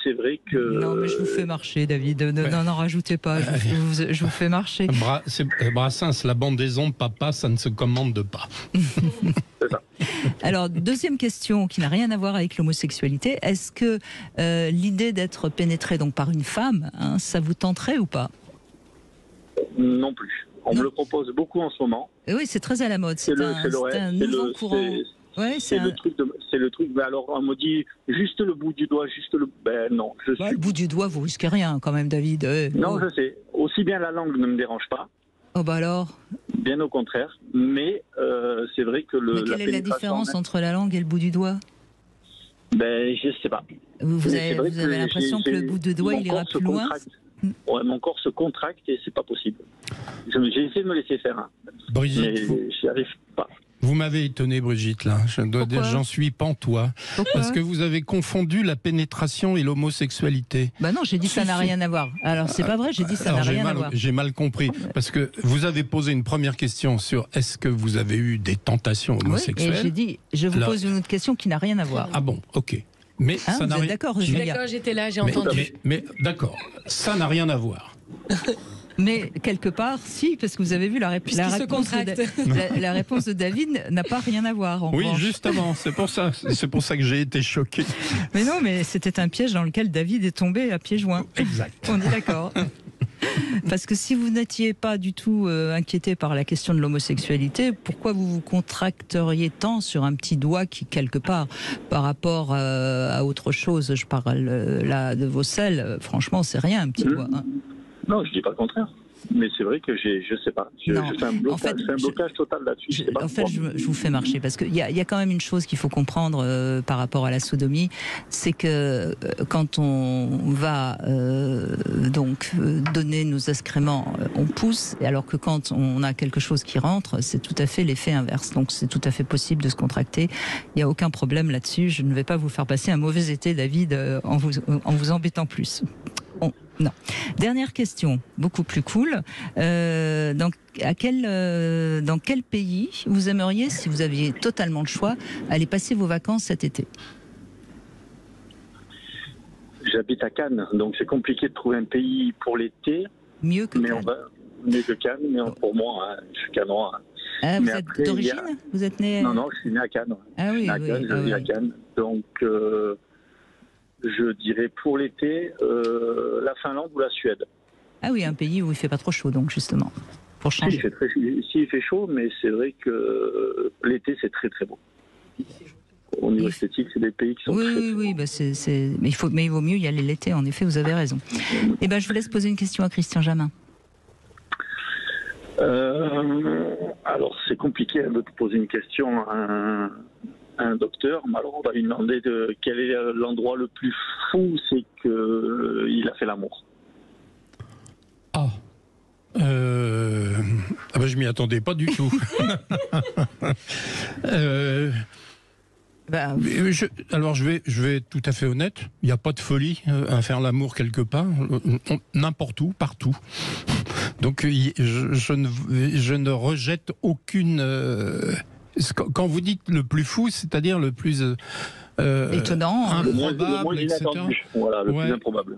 c'est vrai que. Non, mais je vous fais marcher, David. N'en rajoutez pas. Je vous fais marcher. Brassens, la bande des ondes, papa, ça ne se commande pas. C'est ça. Alors, deuxième question qui n'a rien à voir avec l'homosexualité. Est-ce que l'idée d'être pénétré donc par une femme, ça vous tenterait ou pas? Non plus. On me le propose beaucoup en ce moment. Et oui, c'est très à la mode. C'est un nouveau courant. Ouais, c'est le truc. Mais alors, on me dit juste le bout du doigt, non. Le bout du doigt, vous risquez rien quand même, David. Non, je sais. Aussi bien la langue ne me dérange pas. Oh bah alors. Bien au contraire. Mais c'est vrai que Mais quelle est la différence entre la langue et le bout du doigt? Je sais pas. Vous avez l'impression que le bout de doigt, il ira plus loin? Ouais, mon corps se contracte et c'est pas possible. J'ai essayé de me laisser faire, Brigitte, mais j'y arrive pas. Vous m'avez étonné, Brigitte, là. Je dois dire, j'en suis pantois. Parce que vous avez confondu la pénétration et l'homosexualité. Bah non, j'ai dit ça n'a rien à voir. Alors, c'est pas vrai, j'ai dit ça n'a rien à voir. J'ai mal compris. Parce que vous avez posé une première question sur est-ce que vous avez eu des tentations homosexuelles? Oui, et j'ai dit, je vous pose une autre question qui n'a rien à voir. Ah bon, ok. Mais ça n'a rien... d'accord, j'étais là, j'ai entendu. Mais d'accord, ça n'a rien à voir. Mais quelque part, si, parce que vous avez vu la réponse de David n'a pas rien à voir. Oui, justement, c'est pour ça que j'ai été choqué. Mais non, mais c'était un piège dans lequel David est tombé à pieds joints. Exact. On est d'accord. Parce que si vous n'étiez pas du tout inquiété par la question de l'homosexualité, pourquoi vous vous contracteriez tant sur un petit doigt qui, quelque part, par rapport à autre chose, je parle là de vos selles, franchement, c'est rien, un petit doigt. Non, je dis pas le contraire. Mais c'est vrai que je sais pas. Je fais un blocage total là-dessus. Je vous fais marcher parce qu'il y a quand même une chose qu'il faut comprendre par rapport à la sodomie, c'est que quand on va donner nos excréments, on pousse, alors que quand on a quelque chose qui rentre, c'est tout à fait l'effet inverse. Donc c'est tout à fait possible de se contracter. Il n'y a aucun problème là-dessus. Je ne vais pas vous faire passer un mauvais été, David, en vous embêtant plus. Non. Dernière question, beaucoup plus cool. Dans quel pays vous aimeriez, si vous aviez totalement le choix, aller passer vos vacances cet été? J'habite à Cannes, donc c'est compliqué de trouver un pays pour l'été. Mieux que Cannes. Mieux que Cannes, mais pour moi, je suis cannois. Ah, vous êtes d'origine? Vous êtes né... Non, je suis né à Cannes. Ah oui, à Cannes. Donc... je dirais pour l'été, la Finlande ou la Suède. Ah oui, un pays où il fait pas trop chaud, donc justement, pour changer. Si, il fait chaud, mais c'est vrai que l'été, c'est très très beau. Au niveau esthétique, c'est des pays qui sont très beaux. Oui, bah mais il vaut mieux y aller l'été, en effet, vous avez raison. Eh ben, je vous laisse poser une question à Christian Jamin. Alors, c'est compliqué de poser une question à un docteur, mais alors on va lui demander quel est l'endroit le plus fou, c'est qu'il a fait l'amour. Je m'y attendais pas du tout. Alors je vais être tout à fait honnête, il n'y a pas de folie à faire l'amour quelque part, n'importe où, partout. Donc je ne rejette aucune... Quand vous dites le plus fou, c'est-à-dire le plus étonnant, improbable, le moins inattendu. Voilà, le plus improbable.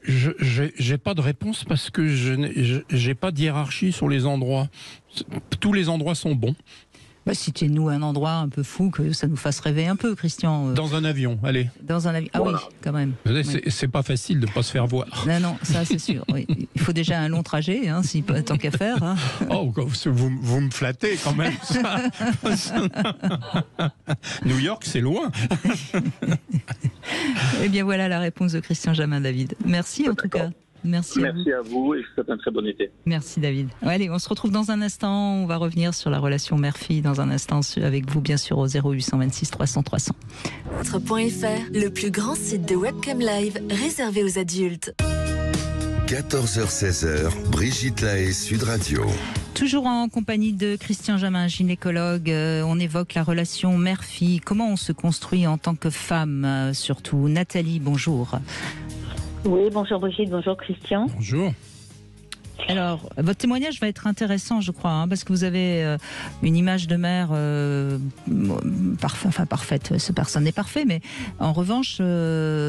J'ai pas de réponse parce que j'ai pas de hiérarchie sur les endroits. Tous les endroits sont bons. Bah, citez-nous un endroit un peu fou que ça nous fasse rêver un peu, Christian. Dans un avion, allez. Dans un avion. Ah voilà. Oui, quand même. C'est pas facile de pas se faire voir. Non, ça c'est sûr. Oui. Il faut déjà un long trajet, tant qu'à faire. Hein. Oh, vous me flattez quand même. New York, c'est loin. Eh bien voilà la réponse de Christian Jamin, David. Merci en tout cas. Merci à vous et je vous souhaite un très bon été. Merci David. Allez, on se retrouve dans un instant. On va revenir sur la relation mère-fille dans un instant avec vous, bien sûr, au 0826 300 300. .fr, le plus grand site de webcam live réservé aux adultes. 14h-16h, Brigitte Lahaie, Sud Radio. Toujours en compagnie de Christian Jamin, gynécologue. On évoque la relation mère-fille. Comment on se construit en tant que femme, surtout. Nathalie, bonjour. Oui, bonjour Brigitte, bonjour Christian. Bonjour. Alors, votre témoignage va être intéressant, je crois, parce que vous avez une image de mère parfaite. Personne n'est parfait, mais en revanche,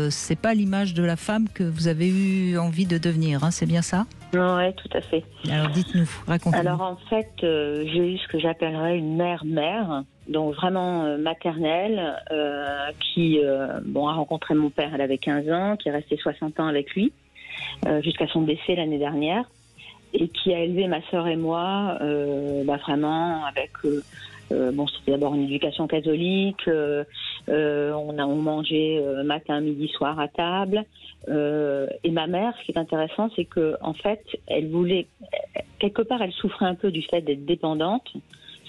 c'est pas l'image de la femme que vous avez eu envie de devenir, c'est bien ça ? Oui, tout à fait. Alors, dites-nous, racontez-nous. Alors, en fait, j'ai eu ce que j'appellerais une mère-mère, donc vraiment maternelle, qui a rencontré mon père, elle avait 15 ans, qui est restée 60 ans avec lui, jusqu'à son décès l'année dernière, et qui a élevé ma sœur et moi vraiment avec... c'était d'abord une éducation catholique, on mangeait matin, midi, soir à table, et ma mère, ce qui est intéressant, c'est que en fait, elle voulait... Quelque part, elle souffrait un peu du fait d'être dépendante.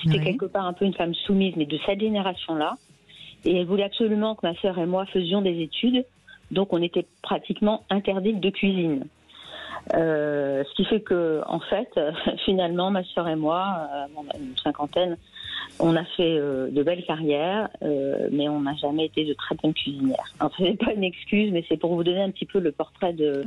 C'était quelque part un peu une femme soumise, mais de cette génération-là. Et elle voulait absolument que ma sœur et moi faisions des études. Donc, on était pratiquement interdites de cuisine. Ce qui fait que, en fait, finalement, ma sœur et moi, une cinquantaine, on a fait de belles carrières, mais on n'a jamais été de très bonnes cuisinières. Alors, ce n'est pas une excuse, mais c'est pour vous donner un petit peu le portrait de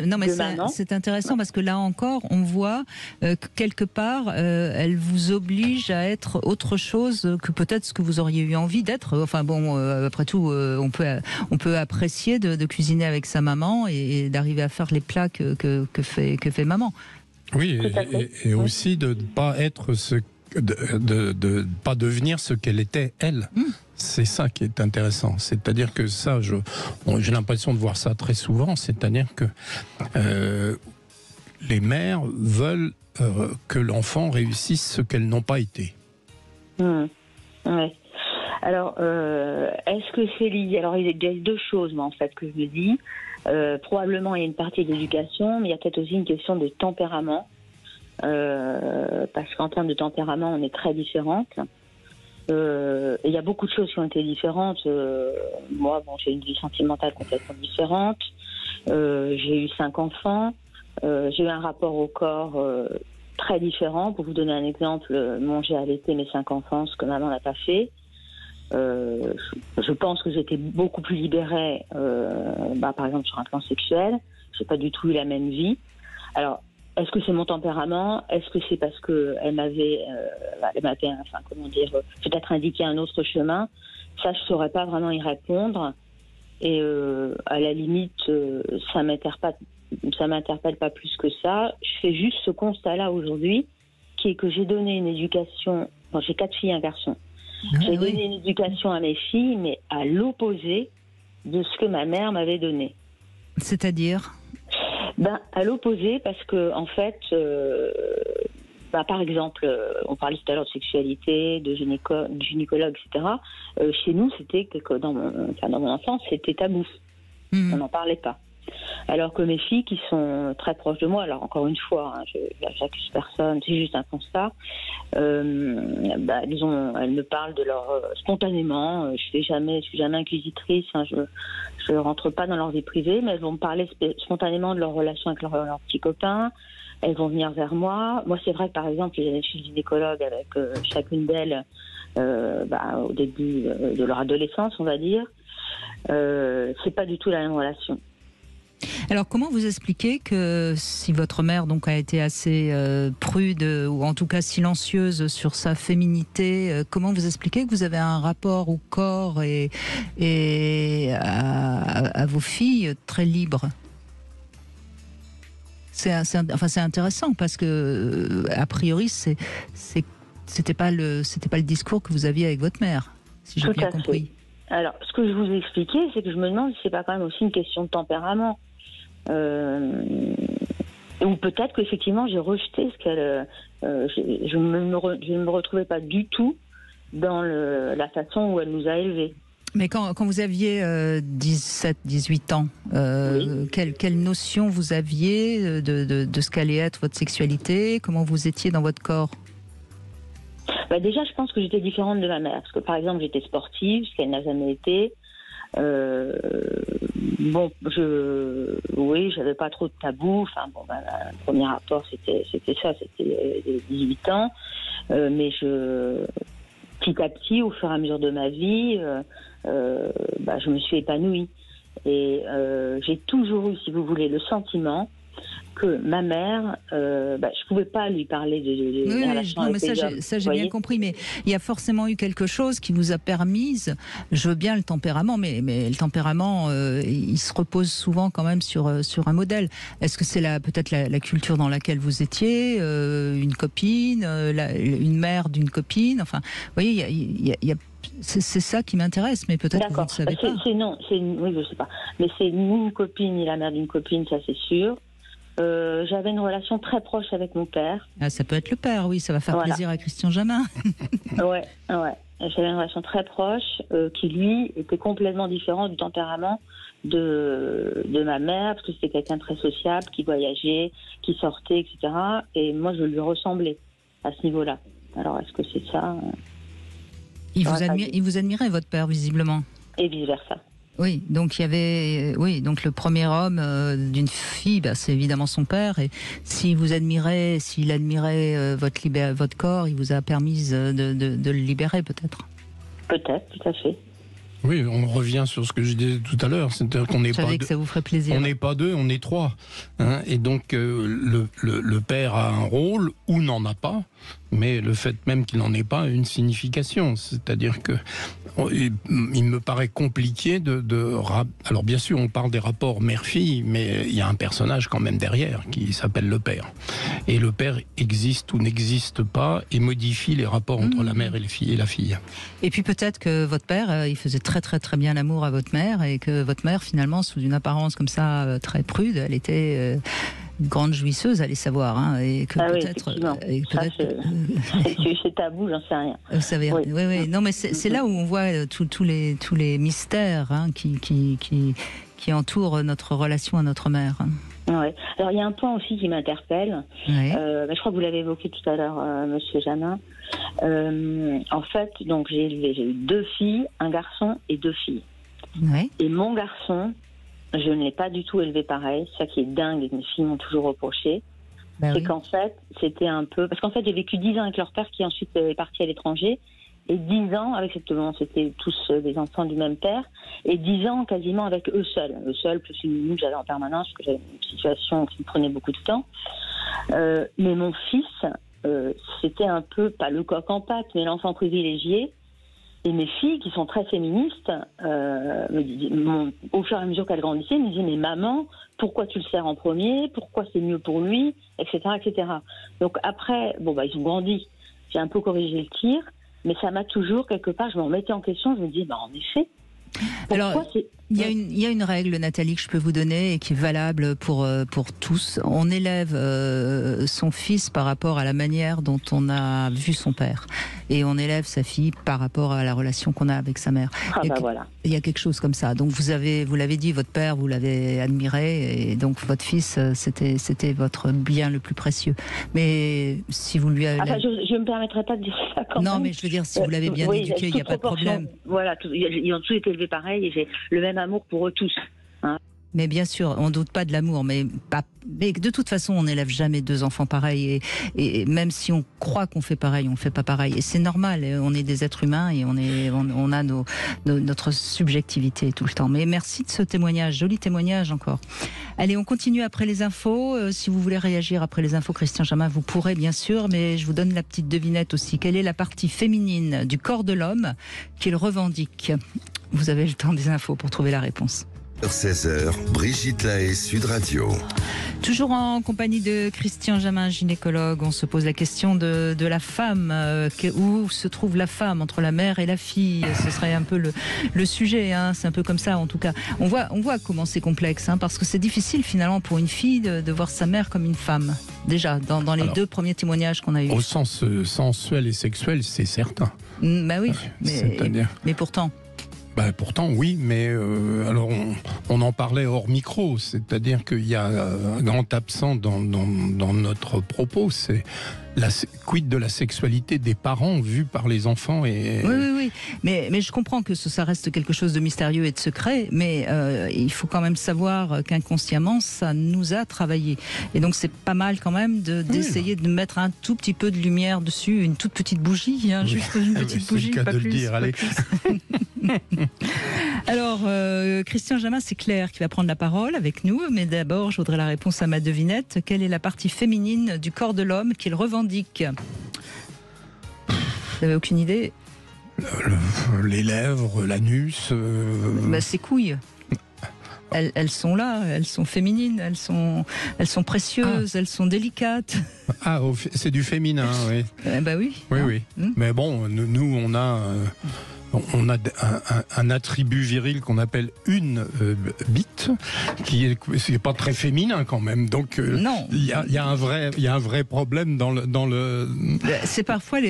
maman. C'est intéressant parce que là encore, on voit que quelque part, elle vous oblige à être autre chose que peut-être ce que vous auriez eu envie d'être. Enfin bon, après tout, on peut apprécier de cuisiner avec sa maman et d'arriver à faire les plats que fait maman. Oui, et aussi de ne pas être de pas devenir ce qu'elle était elle. C'est ça qui est intéressant. C'est-à-dire que ça, j'ai l'impression de voir ça très souvent. C'est-à-dire que les mères veulent que l'enfant réussisse ce qu'elles n'ont pas été. Ouais. Alors, est-ce que c'est lié? Alors, il y a deux choses, moi, en fait, que je me dis. Probablement, il y a une partie d'éducation, mais il y a peut-être aussi une question de tempérament. Parce qu'en termes de tempérament, on est très différentes. Il y a beaucoup de choses qui ont été différentes. Moi, j'ai une vie sentimentale complètement différente. J'ai eu 5 enfants. J'ai eu un rapport au corps très différent. Pour vous donner un exemple, j'ai allaité mes 5 enfants, ce que maman n'a pas fait. Je pense que j'étais beaucoup plus libérée, par exemple sur un plan sexuel. J'ai pas du tout eu la même vie. Alors, est-ce que c'est mon tempérament? Est-ce que c'est parce que elle m'avait peut-être indiqué un autre chemin? Ça, je saurais pas vraiment y répondre. Et à la limite, ça m'interpelle pas plus que ça. Je fais juste ce constat-là aujourd'hui, qui est que j'ai donné une éducation. Bon, j'ai 4 filles et un garçon. J'ai donné une éducation à mes filles, mais à l'opposé de ce que ma mère m'avait donné. C'est-à-dire ? À l'opposé, parce que en fait, par exemple, on parlait tout à l'heure de sexualité, de gynécologue, etc. Chez nous, c'était que dans mon enfance, c'était tabou. On n'en parlait pas. Alors que mes filles qui sont très proches de moi, alors encore une fois, j'accuse personne, c'est juste un constat, disons, elles me parlent de leur spontanément. Je suis jamais inquisitrice, je rentre pas dans leur vie privée, mais elles vont me parler spontanément de leur relation avec leur petit copain. Elles vont venir vers moi. Moi, c'est vrai que par exemple, je suis gynécologue avec chacune d'elles au début de leur adolescence, on va dire. C'est pas du tout la même relation. Alors, comment vous expliquez que si votre mère donc a été assez prude ou en tout cas silencieuse sur sa féminité, comment vous expliquez que vous avez un rapport au corps et à vos filles très libre ? C'est intéressant parce que a priori c'était pas le discours que vous aviez avec votre mère, si j'ai bien compris. Alors, ce que je vous ai expliqué, c'est que je me demande si c'est pas quand même aussi une question de tempérament. Ou peut-être qu'effectivement j'ai rejeté ce qu'elle. Je ne me retrouvais pas du tout dans la façon où elle nous a élevés. Mais quand vous aviez 17-18 ans, oui. Quelle notion vous aviez de ce qu'allait être votre sexualité ? Comment vous étiez dans votre corps ? Déjà, je pense que j'étais différente de ma mère. Parce que, par exemple, j'étais sportive, ce qu'elle n'a jamais été. J'avais pas trop de tabous. Le premier rapport, c'était 18 ans. Mais petit à petit, au fur et à mesure de ma vie, je me suis épanouie. Et j'ai toujours eu, si vous voulez, le sentiment que ma mère, je pouvais pas lui parler de relation avec les hommes. Ça j'ai bien compris, mais il y a forcément eu quelque chose qui vous a permis. Je veux bien le tempérament, mais le tempérament, il se repose souvent quand même sur un modèle. Est-ce que c'est peut-être la culture dans laquelle vous étiez, une copine, une mère d'une copine. Enfin, vous voyez, il y a c'est ça qui m'intéresse, mais peut-être que vous ne savez pas. Oui, je sais pas. Mais c'est ni une copine ni la mère d'une copine, ça c'est sûr. J'avais une relation très proche avec mon père. Ah, ça peut être le père, oui, ça va faire plaisir à Christian Jamin. Ouais. J'avais une relation très proche qui, lui, était complètement différent du tempérament de ma mère, parce que c'était quelqu'un de très sociable, qui voyageait, qui sortait, etc. Et moi, je lui ressemblais à ce niveau-là. Alors, est-ce que c'est ça il vous admirait, votre père, visiblement. Et vice-versa. Oui, donc donc le premier homme d'une fille, c'est évidemment son père. Et s'il admirait votre corps, il vous a permis de le libérer, peut-être. Peut-être, tout à fait. Oui, on revient sur ce que je disais tout à l'heure, c'est-à-dire qu'on n'est pas deux. Que ça vous ferait plaisir. On n'est pas deux, on est trois. Et donc le père a un rôle ou n'en a pas, mais le fait même qu'il n'en ait pas a une signification. C'est-à-dire que il me paraît compliqué alors bien sûr, on parle des rapports mère-fille, mais il y a un personnage quand même derrière qui s'appelle le père. Et le père existe ou n'existe pas et modifie les rapports entre la mère et la fille. Et puis peut-être que votre père, il faisait très très très bien l'amour à votre mère, et que votre mère, finalement, sous une apparence comme ça très prude, elle était une grande jouisseuse, allez savoir, et que c'est tabou, j'en sais rien. Vous savez, oui. Non, mais c'est là où on voit tous les mystères qui entourent notre relation à notre mère. Ouais. Alors il y a un point aussi qui m'interpelle. Je crois que vous l'avez évoqué tout à l'heure, Monsieur Jamin. En fait, donc j'ai eu 2 filles, un garçon et 2 filles. Ouais. Et mon garçon, je ne l'ai pas du tout élevé pareil. Ça qui est dingue et que mes filles m'ont toujours reproché. C'est qu'en fait, c'était un peu... Parce qu'en fait, j'ai vécu 10 ans avec leur père qui ensuite est parti à l'étranger. Et 10 ans avec c'était tous des enfants du même père. Et 10 ans quasiment avec eux seuls, plus une nounou que j'avais en permanence, parce que j'avais une situation qui me prenait beaucoup de temps. Mais mon fils, c'était un peu, pas le coq en pâte, mais l'enfant privilégié. Et mes filles, qui sont très féministes, au fur et à mesure qu'elles grandissaient, me disaient « Mais maman, pourquoi tu le sers en premier ? Pourquoi c'est mieux pour lui ?» etc., etc. Donc après, ils ont grandi. J'ai un peu corrigé le tir, mais ça m'a toujours, quelque part, je me remettais en question, je me disais « En effet, Il y a une règle, Nathalie, que je peux vous donner et qui est valable pour tous. On élève son fils par rapport à la manière dont on a vu son père. Et on élève sa fille par rapport à la relation qu'on a avec sa mère. Voilà. Il y a quelque chose comme ça. Donc vous l'avez dit, votre père, vous l'avez admiré, et donc votre fils, c'était votre bien le plus précieux. Mais si vous lui avez... je ne me permettrai pas de dire ça quand même. Non, mais je veux dire, si vous l'avez bien éduqué, il n'y a pas de problème. Voilà, ils ont tous été élevés pareil et j'ai le même amour pour eux tous. Hein. Mais bien sûr, on ne doute pas de l'amour, mais de toute façon, on n'élève jamais 2 enfants pareils. Et même si on croit qu'on fait pareil, on ne fait pas pareil. Et c'est normal, on est des êtres humains et on a notre subjectivité tout le temps. Mais merci de ce témoignage, joli témoignage encore. Allez, on continue après les infos. Si vous voulez réagir après les infos, Christian Jamin, vous pourrez bien sûr, mais je vous donne la petite devinette aussi. Quelle est la partie féminine du corps de l'homme qu'il revendique ? Vous avez le temps des infos pour trouver la réponse. 16h, Brigitte Lahaie, Sud Radio. Toujours en compagnie de Christian Jamin, gynécologue, on se pose la question de la femme. Où se trouve la femme entre la mère et la fille ? Ce serait un peu le sujet, hein. C'est un peu comme ça en tout cas. On voit comment c'est complexe, hein, parce que c'est difficile finalement pour une fille de voir sa mère comme une femme. Déjà, dans les 2 premiers témoignages qu'on a eus. Au sens sensuel et sexuel, c'est certain. Bah oui, mais pourtant... Pourtant, oui, mais alors on en parlait hors micro, c'est-à-dire qu'il y a un grand absent dans notre propos, c'est quid de la sexualité des parents vue par les enfants et... Oui. Mais je comprends que ça reste quelque chose de mystérieux et de secret, mais il faut quand même savoir qu'inconsciemment, ça nous a travaillé. Et donc c'est pas mal quand même d'essayer de mettre un tout petit peu de lumière dessus, une toute petite bougie, hein, juste une petite bougie, c'est le cas pas de plus. Le dire, allez. Alors, Christian Jamin, c'est Claire qui va prendre la parole avec nous, mais d'abord, je voudrais la réponse à ma devinette. Quelle est la partie féminine du corps de l'homme qu'il revendique ? Vous n'avez aucune idée ? Les lèvres, l'anus... Ses couilles. Elles sont là, elles sont féminines, elles sont précieuses, elles sont délicates. Ah, c'est du féminin, oui. Oui. Oui. Mais bon, nous, on a un attribut viril qu'on appelle une bite, qui est pas très féminin quand même. Donc non. Il y a un vrai problème dans le. C'est parfois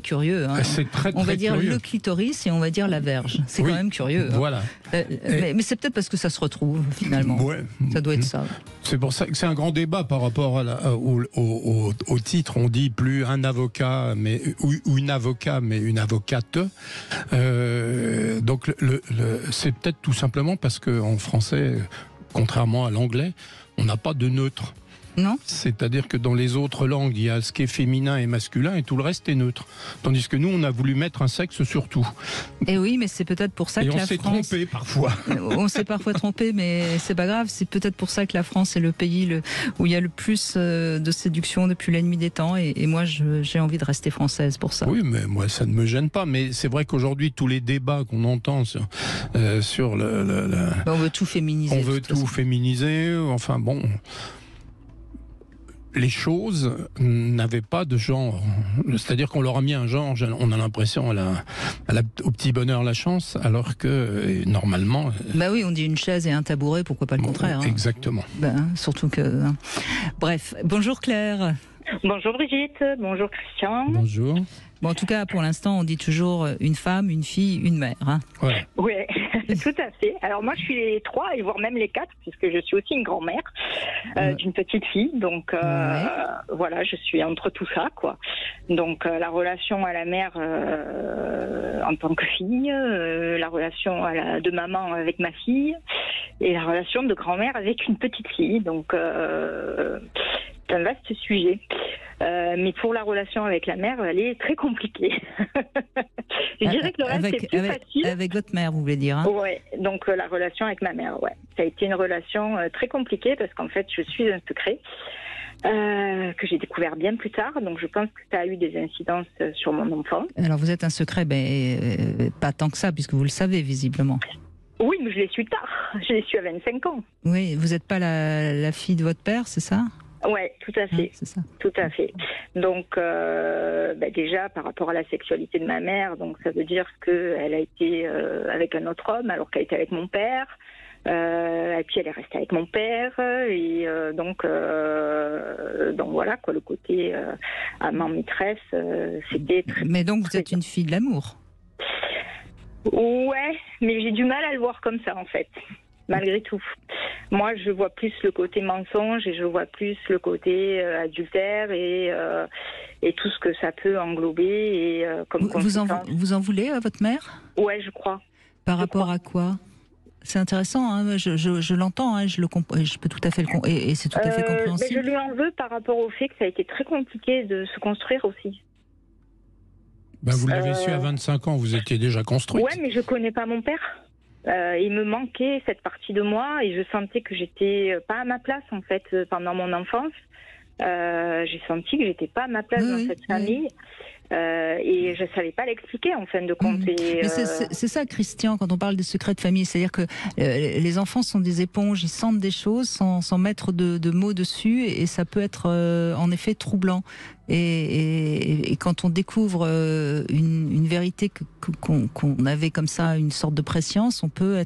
curieux. Hein. C'est très on va dire curieux. Le clitoris et on va dire la verge. C'est quand même curieux. Voilà. Mais c'est peut-être parce que ça se retrouve finalement. Ouais. Ça doit être ça. C'est pour ça que c'est un grand débat par rapport au titre. On dit plus un avocat, ou une avocat, mais une avocate. Donc c'est peut-être tout simplement parce qu'en français, contrairement à l'anglais, on n'a pas de neutre. Non. C'est-à-dire que dans les autres langues, il y a ce qui est féminin et masculin et tout le reste est neutre. Tandis que nous, on a voulu mettre un sexe sur tout. Et oui, mais c'est peut-être pour ça que la France... Et on s'est trompé parfois. On s'est parfois trompé, mais c'est pas grave. C'est peut-être pour ça que la France est le pays où il y a le plus de séduction depuis la nuit des temps. Et moi, j'ai envie de rester française pour ça. Oui, mais moi, ça ne me gêne pas. Mais c'est vrai qu'aujourd'hui, tous les débats qu'on entend sur on veut tout féminiser. On veut tout féminiser. Enfin bon... Les choses n'avaient pas de genre. C'est-à-dire qu'on leur a mis un genre, on a l'impression au petit bonheur la chance, alors que normalement... Oui, on dit une chaise et un tabouret, pourquoi pas le contraire. Hein. Exactement. Surtout que... Bref, bonjour Claire. Bonjour Brigitte, bonjour Christian. Bonjour. Bon, en tout cas, pour l'instant, on dit toujours une femme, une fille, une mère. Hein. Ouais. Oui, tout à fait. Alors moi, je suis les 3 et voire même les 4, puisque je suis aussi une grand-mère d'une petite fille. Donc voilà, je suis entre tout ça, quoi. Donc la relation à la mère en tant que fille, la relation de maman avec ma fille, et la relation de grand-mère avec une petite fille. Donc c'est un vaste sujet. Mais pour la relation avec la mère, elle est très compliquée. Je dirais que le reste est plus facile. Avec votre mère, vous voulez dire, hein? Oui, donc la relation avec ma mère, ouais. Ça a été une relation très compliquée parce qu'en fait, je suis un secret que j'ai découvert bien plus tard. Donc je pense que ça a eu des incidences sur mon enfant. Alors vous êtes un secret, pas tant que ça, puisque vous le savez visiblement. Oui, mais je l'ai su tard. Je l'ai su à 25 ans. Oui, vous n'êtes pas la fille de votre père, c'est ça ? Ouais, tout à fait. C'est ça. Tout à fait. Donc, déjà, par rapport à la sexualité de ma mère, donc ça veut dire qu'elle a été avec un autre homme alors qu'elle était avec mon père. Et puis elle est restée avec mon père. Et donc voilà, quoi, le côté amant maîtresse, c'était très... Mais donc, vous êtes une fille de l'amour. Ouais, mais j'ai du mal à le voir comme ça, en fait. Malgré tout. Moi, je vois plus le côté mensonge et je vois plus le côté adultère et tout ce que ça peut englober. Et, comme vous en voulez à votre mère? Ouais, je crois. Par rapport à quoi? C'est intéressant, hein, je l'entends, hein, je peux tout à fait et c'est tout à fait compréhensible. Je lui en veux par rapport au fait que ça a été très compliqué de se construire aussi. Vous l'avez su à 25 ans, vous étiez déjà construite. Ouais, mais je connais pas mon père. Il me manquait cette partie de moi et je sentais que j'étais pas à ma place en fait pendant mon enfance. J'ai senti que j'étais pas à ma place dans cette famille et je savais pas l'expliquer en fin de compte. C'est ça, Christian, quand on parle des secrets de famille, c'est-à-dire que les enfants sont des éponges, ils sentent des choses sans mettre de mots dessus et ça peut être en effet troublant. Et quand on découvre une vérité qu'on avait comme ça, une sorte de préscience, on peut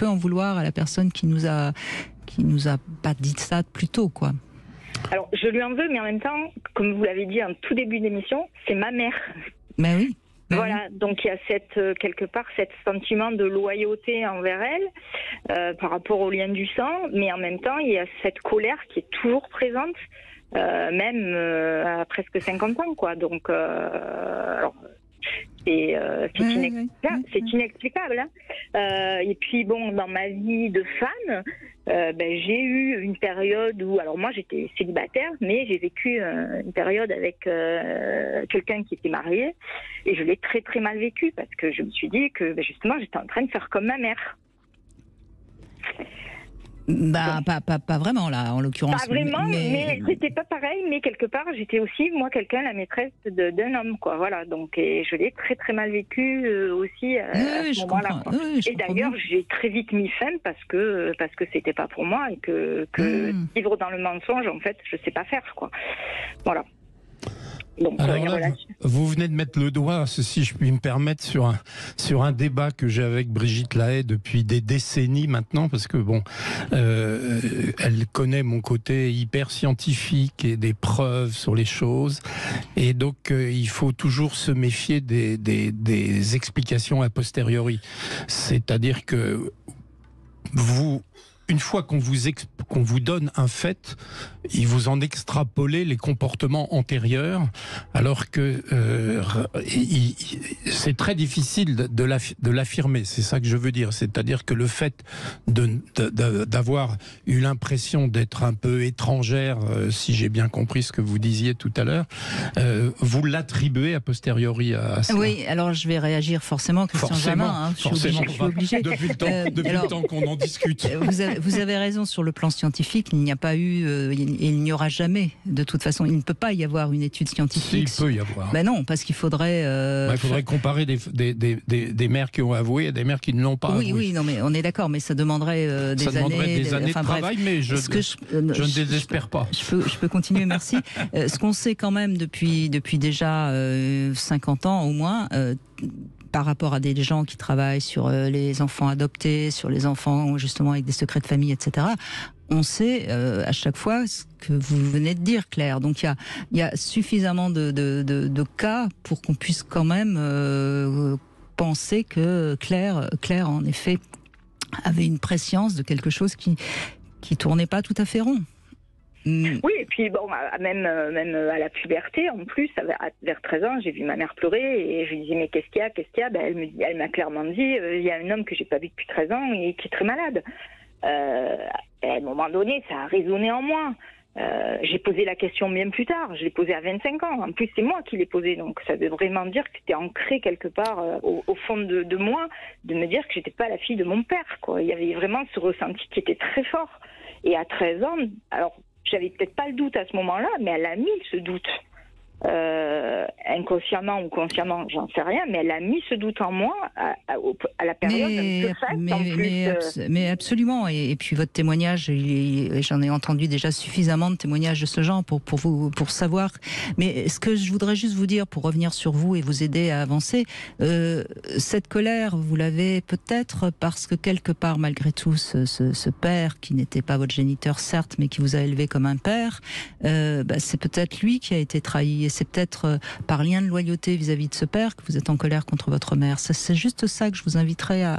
en vouloir à la personne qui nous a pas dit ça plus tôt, quoi. Alors, je lui en veux, mais en même temps, comme vous l'avez dit en tout début d'émission, c'est ma mère. Ben oui. Voilà, donc il y a quelque part cet sentiment de loyauté envers elle par rapport au lien du sang, mais en même temps, il y a cette colère qui est toujours présente, même à presque 50 ans, quoi. Donc, alors, c'est inexplicable. Hein. Et puis, bon, dans ma vie de femme, j'ai eu une période où, alors moi j'étais célibataire, mais j'ai vécu une période avec quelqu'un qui était marié, et je l'ai très très mal vécu, parce que je me suis dit que justement j'étais en train de faire comme ma mère. Pas vraiment là, en l'occurrence. Pas vraiment, mais c'était pas pareil. Mais quelque part, j'étais aussi moi quelqu'un, la maîtresse d'un homme, quoi. Voilà. Donc, et je l'ai très très mal vécu aussi à ce moment-là. Et d'ailleurs, j'ai très vite mis fin parce que c'était pas pour moi et que vivre dans le mensonge, en fait, je sais pas faire, quoi. Voilà. Donc, alors là, vous venez de mettre le doigt, si je puis me permettre, sur un débat que j'ai avec Brigitte Lahaie depuis des décennies maintenant, parce que bon, elle connaît mon côté hyper scientifique et des preuves sur les choses, et donc il faut toujours se méfier des explications a posteriori. C'est-à-dire que une fois qu'on vous donne un fait, il vous en extrapolez les comportements antérieurs, alors que c'est très difficile de l'affirmer. C'est ça que je veux dire. C'est-à-dire que le fait d'avoir eu l'impression d'être un peu étrangère, si j'ai bien compris ce que vous disiez tout à l'heure, vous l'attribuez a posteriori à ça. Oui, alors je vais réagir forcément, Christian Jamin. Je suis obligée. Depuis le temps qu'on en discute. Vous avez raison sur le plan scientifique, il n'y a pas eu, il n'y aura jamais, de toute façon, il ne peut pas y avoir une étude scientifique. Si, il peut y avoir. Ben non, parce qu'il faudrait... il faudrait comparer des mères qui ont avoué et des mères qui ne l'ont pas avoué. Oui, non, mais on est d'accord, mais ça demanderait des années de travail, mais je ne désespère pas. Je peux continuer, merci. Ce qu'on sait quand même depuis déjà 50 ans au moins... par rapport à des gens qui travaillent sur les enfants adoptés, sur les enfants justement avec des secrets de famille, etc., on sait à chaque fois ce que vous venez de dire, Claire. Donc il y a suffisamment de cas pour qu'on puisse quand même penser que Claire, en effet, avait une prescience de quelque chose qui tournait pas tout à fait rond. Oui, et puis bon, même à la puberté, en plus, vers 13 ans, j'ai vu ma mère pleurer et je lui disais mais qu'est-ce qu'il y a elle m'a clairement dit il y a un homme que j'ai pas vu depuis 13 ans et qui est très malade. À un moment donné, ça a résonné en moi. J'ai posé la question bien plus tard, je l'ai posée à 25 ans. En plus, c'est moi qui l'ai posée, donc ça veut vraiment dire que c'était ancré quelque part au fond de moi, de me dire que j'étais pas la fille de mon père, quoi. Il y avait vraiment ce ressenti qui était très fort. Et à 13 ans, alors j'avais peut-être pas le doute à ce moment-là, mais elle a mis ce doute. inconsciemment ou consciemment, j'en sais rien, mais elle a mis ce doute en moi à la période de fête. Mais absolument. Et puis votre témoignage, j'en ai entendu déjà suffisamment de témoignages de ce genre pour savoir. Mais ce que je voudrais juste vous dire, pour revenir sur vous et vous aider à avancer, cette colère, vous l'avez peut-être parce que quelque part, malgré tout, ce père qui n'était pas votre géniteur, certes, mais qui vous a élevé comme un père, c'est peut-être lui qui a été trahi. Et c'est peut-être par lien de loyauté vis-à-vis de ce père que vous êtes en colère contre votre mère. C'est juste ça que je vous inviterais à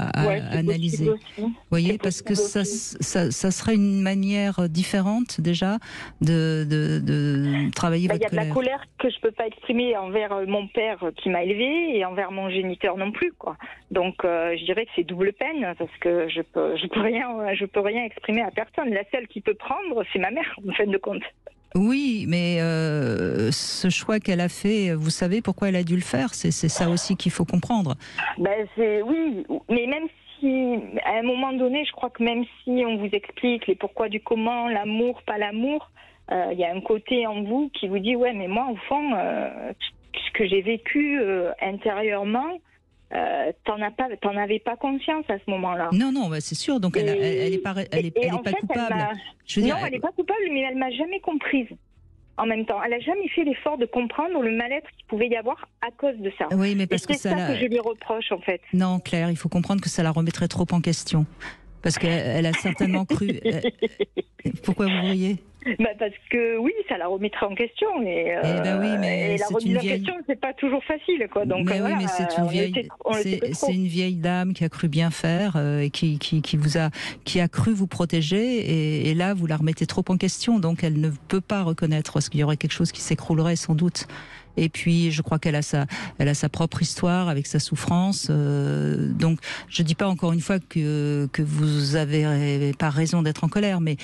analyser. Vous voyez, parce que ça serait une manière différente déjà de travailler votre colère. Il y a de la colère que je ne peux pas exprimer envers mon père qui m'a élevé et envers mon géniteur non plus, quoi. Donc je dirais que c'est double peine parce que je peux rien exprimer à personne. La seule qui peut prendre, c'est ma mère, en fin de compte. Oui, mais ce choix qu'elle a fait, vous savez pourquoi elle a dû le faire? C'est ça aussi qu'il faut comprendre. Oui, mais même si, à un moment donné, je crois que même si on vous explique les pourquoi du comment, l'amour, pas l'amour, il y a un côté en vous qui vous dit, ouais, mais moi, au fond, ce que j'ai vécu intérieurement, t'en avais pas conscience à ce moment-là. Non, c'est sûr. Donc elle est pas coupable. Non, elle n'est pas coupable, mais elle m'a jamais comprise. En même temps, elle a jamais fait l'effort de comprendre le mal-être qu'il pouvait y avoir à cause de ça. Oui, mais parce que c'est ça que je lui reproche en fait. Non, Claire, il faut comprendre que ça la remettrait trop en question. Parce qu'elle a certainement cru. Pourquoi vous riez? Parce que oui, ça la remettrait en question. Et la remise en question, c'est pas toujours facile, quoi. Donc, mais oui, mais c'est une vieille dame qui a cru bien faire et qui a cru vous protéger. Et là, vous la remettez trop en question. Donc, elle ne peut pas reconnaître parce qu'il y aurait quelque chose qui s'écroulerait sans doute. Et puis, je crois qu'elle a sa propre histoire avec sa souffrance. Donc, je dis pas encore une fois que vous avez pas raison d'être en colère, mais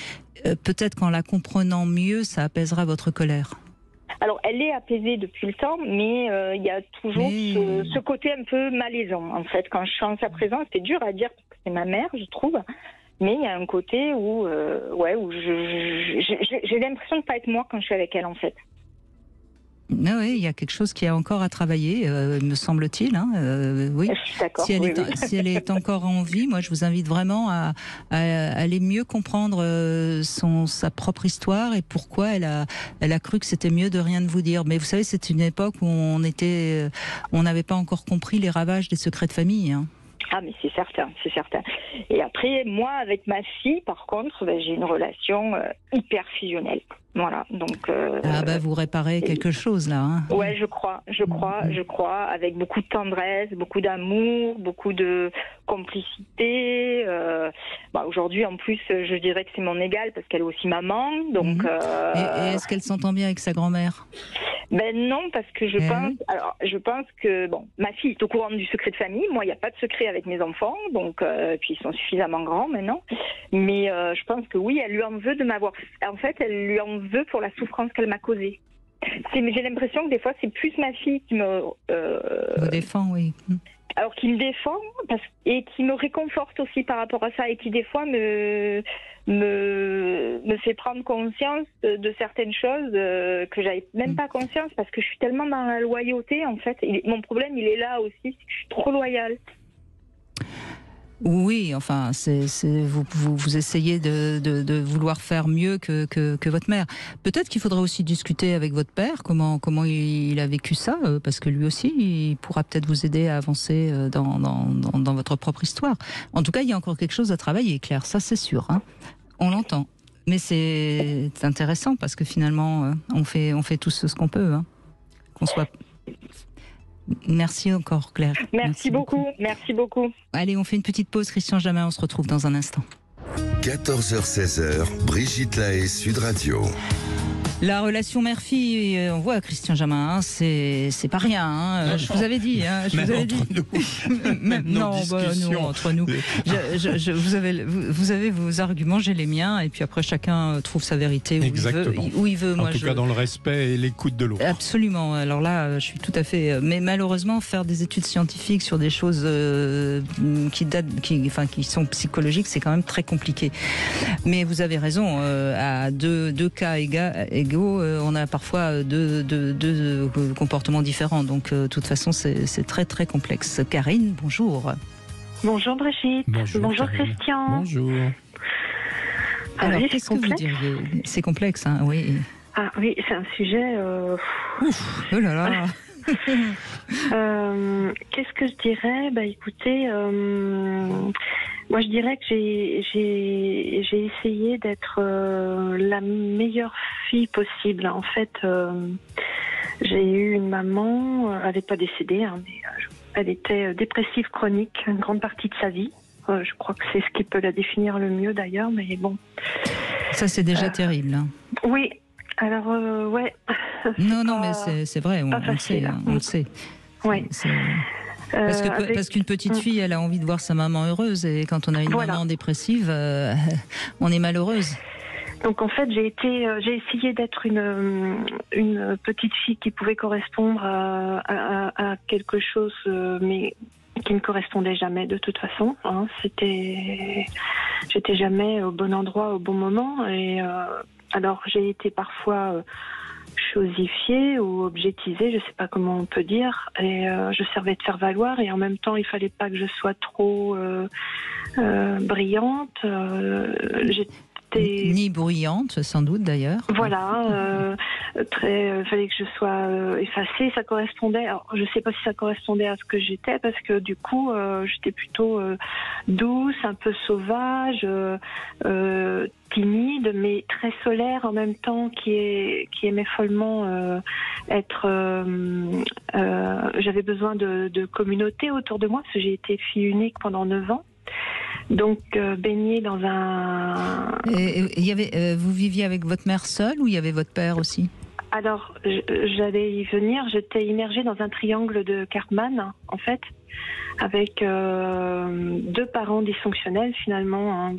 peut-être qu'en la comprenant mieux, ça apaisera votre colère. Alors, elle est apaisée depuis le temps, mais il y a toujours ce côté un peu malaisant, en fait. Quand je suis en sa présence, c'est dur à dire parce que c'est ma mère, je trouve. Mais il y a un côté où j'ai l'impression de pas être moi quand je suis avec elle, en fait. Oui, il y a quelque chose qui a encore à travailler, me semble-t-il. Oui. Si elle est encore en vie, moi je vous invite vraiment à aller mieux comprendre sa propre histoire et pourquoi elle a cru que c'était mieux de rien de vous dire. Mais vous savez, c'est une époque où on n'avait pas encore compris les ravages des secrets de famille. Hein. Ah, mais c'est certain. Et après, moi, avec ma fille, par contre, j'ai une relation hyper fusionnelle. Voilà, donc... vous réparez quelque chose, là. Hein. Ouais, je crois, avec beaucoup de tendresse, beaucoup d'amour, beaucoup de complicité. Aujourd'hui, en plus, je dirais que c'est mon égale, parce qu'elle est aussi maman, donc... Et est-ce qu'elle s'entend bien avec sa grand-mère? Non, parce que je pense que ma fille est au courant du secret de famille. Moi, il n'y a pas de secret avec mes enfants, donc puis ils sont suffisamment grands maintenant. Mais je pense que oui, elle lui en veut de m'avoir. En fait, elle lui en veut pour la souffrance qu'elle m'a causée. J'ai l'impression que des fois, c'est plus ma fille qui me vous défend, oui. Alors qui me défend et qui me réconforte aussi par rapport à ça et qui des fois me fait prendre conscience de certaines choses que j'avais même pas conscience parce que je suis tellement dans la loyauté en fait. Mon problème il est là aussi, c'est que je suis trop loyale. Oui, enfin, vous essayez de vouloir faire mieux que votre mère. Peut-être qu'il faudrait aussi discuter avec votre père, comment il a vécu ça, parce que lui aussi, il pourra peut-être vous aider à avancer dans votre propre histoire. En tout cas, il y a encore quelque chose à travailler, Claire, ça c'est sûr. Hein. On l'entend. Mais c'est intéressant, parce que finalement, on fait tous ce qu'on peut. Hein. Qu'on soit... Merci encore, Claire. Merci beaucoup. Allez, on fait une petite pause. Christian Jamin, on se retrouve dans un instant. 14h-16h, Brigitte Lahaie, Sud Radio. La relation mère-fille, on voit Christian Jamin, c'est pas rien. Hein. Je vous avais dit. Nous, entre nous. Vous avez vos arguments, j'ai les miens, et puis après chacun trouve sa vérité où il veut. En tout cas, dans le respect et l'écoute de l'autre. Absolument. Alors là, je suis tout à fait. Mais malheureusement, faire des études scientifiques sur des choses qui sont psychologiques, c'est quand même très compliqué. Mais vous avez raison. À deux cas égaux, égaux, on a parfois deux comportements différents. Donc, de toute façon, c'est très, très complexe. Karine, bonjour. Bonjour Brigitte. Bonjour Christian. Bonjour. Alors, qu'est-ce que vous diriez? C'est complexe, hein, oui. Ah oui, c'est un sujet... Ouf, oh là là. Qu'est-ce que je dirais? Écoutez, moi je dirais que j'ai essayé d'être la meilleure fille possible. En fait, j'ai eu une maman, elle n'est pas décédée, hein, mais elle était dépressive chronique une grande partie de sa vie. Je crois que c'est ce qui peut la définir le mieux d'ailleurs, mais bon. Ça c'est déjà terrible. Hein. Oui. Alors, ouais. Non, mais c'est vrai, on le sait. On le sait. Ouais. Parce qu'une petite fille, elle a envie de voir sa maman heureuse, et quand on a une maman dépressive, on est malheureuse. Donc en fait, j'ai essayé d'être une petite fille qui pouvait correspondre à quelque chose, mais qui ne correspondait jamais de toute façon. Hein. J'étais jamais au bon endroit au bon moment, et alors j'ai été parfois chosifiée ou objetisée, je sais pas comment on peut dire, et je servais de faire valoir, et en même temps il fallait pas que je sois trop brillante. Ni bruyante, sans doute d'ailleurs. Voilà, fallait que je sois effacée. Ça correspondait. Alors, je sais pas si ça correspondait à ce que j'étais, parce que du coup, j'étais plutôt douce, un peu sauvage, timide, mais très solaire en même temps, qui aimait follement être. J'avais besoin de communauté autour de moi, parce que j'ai été fille unique pendant 9 ans. Donc, baignée dans un... vous viviez avec votre mère seule, ou il y avait votre père aussi? Alors, j'allais y venir. J'étais immergée dans un triangle de Karpman, en fait, avec 2 parents dysfonctionnels, finalement. Hein.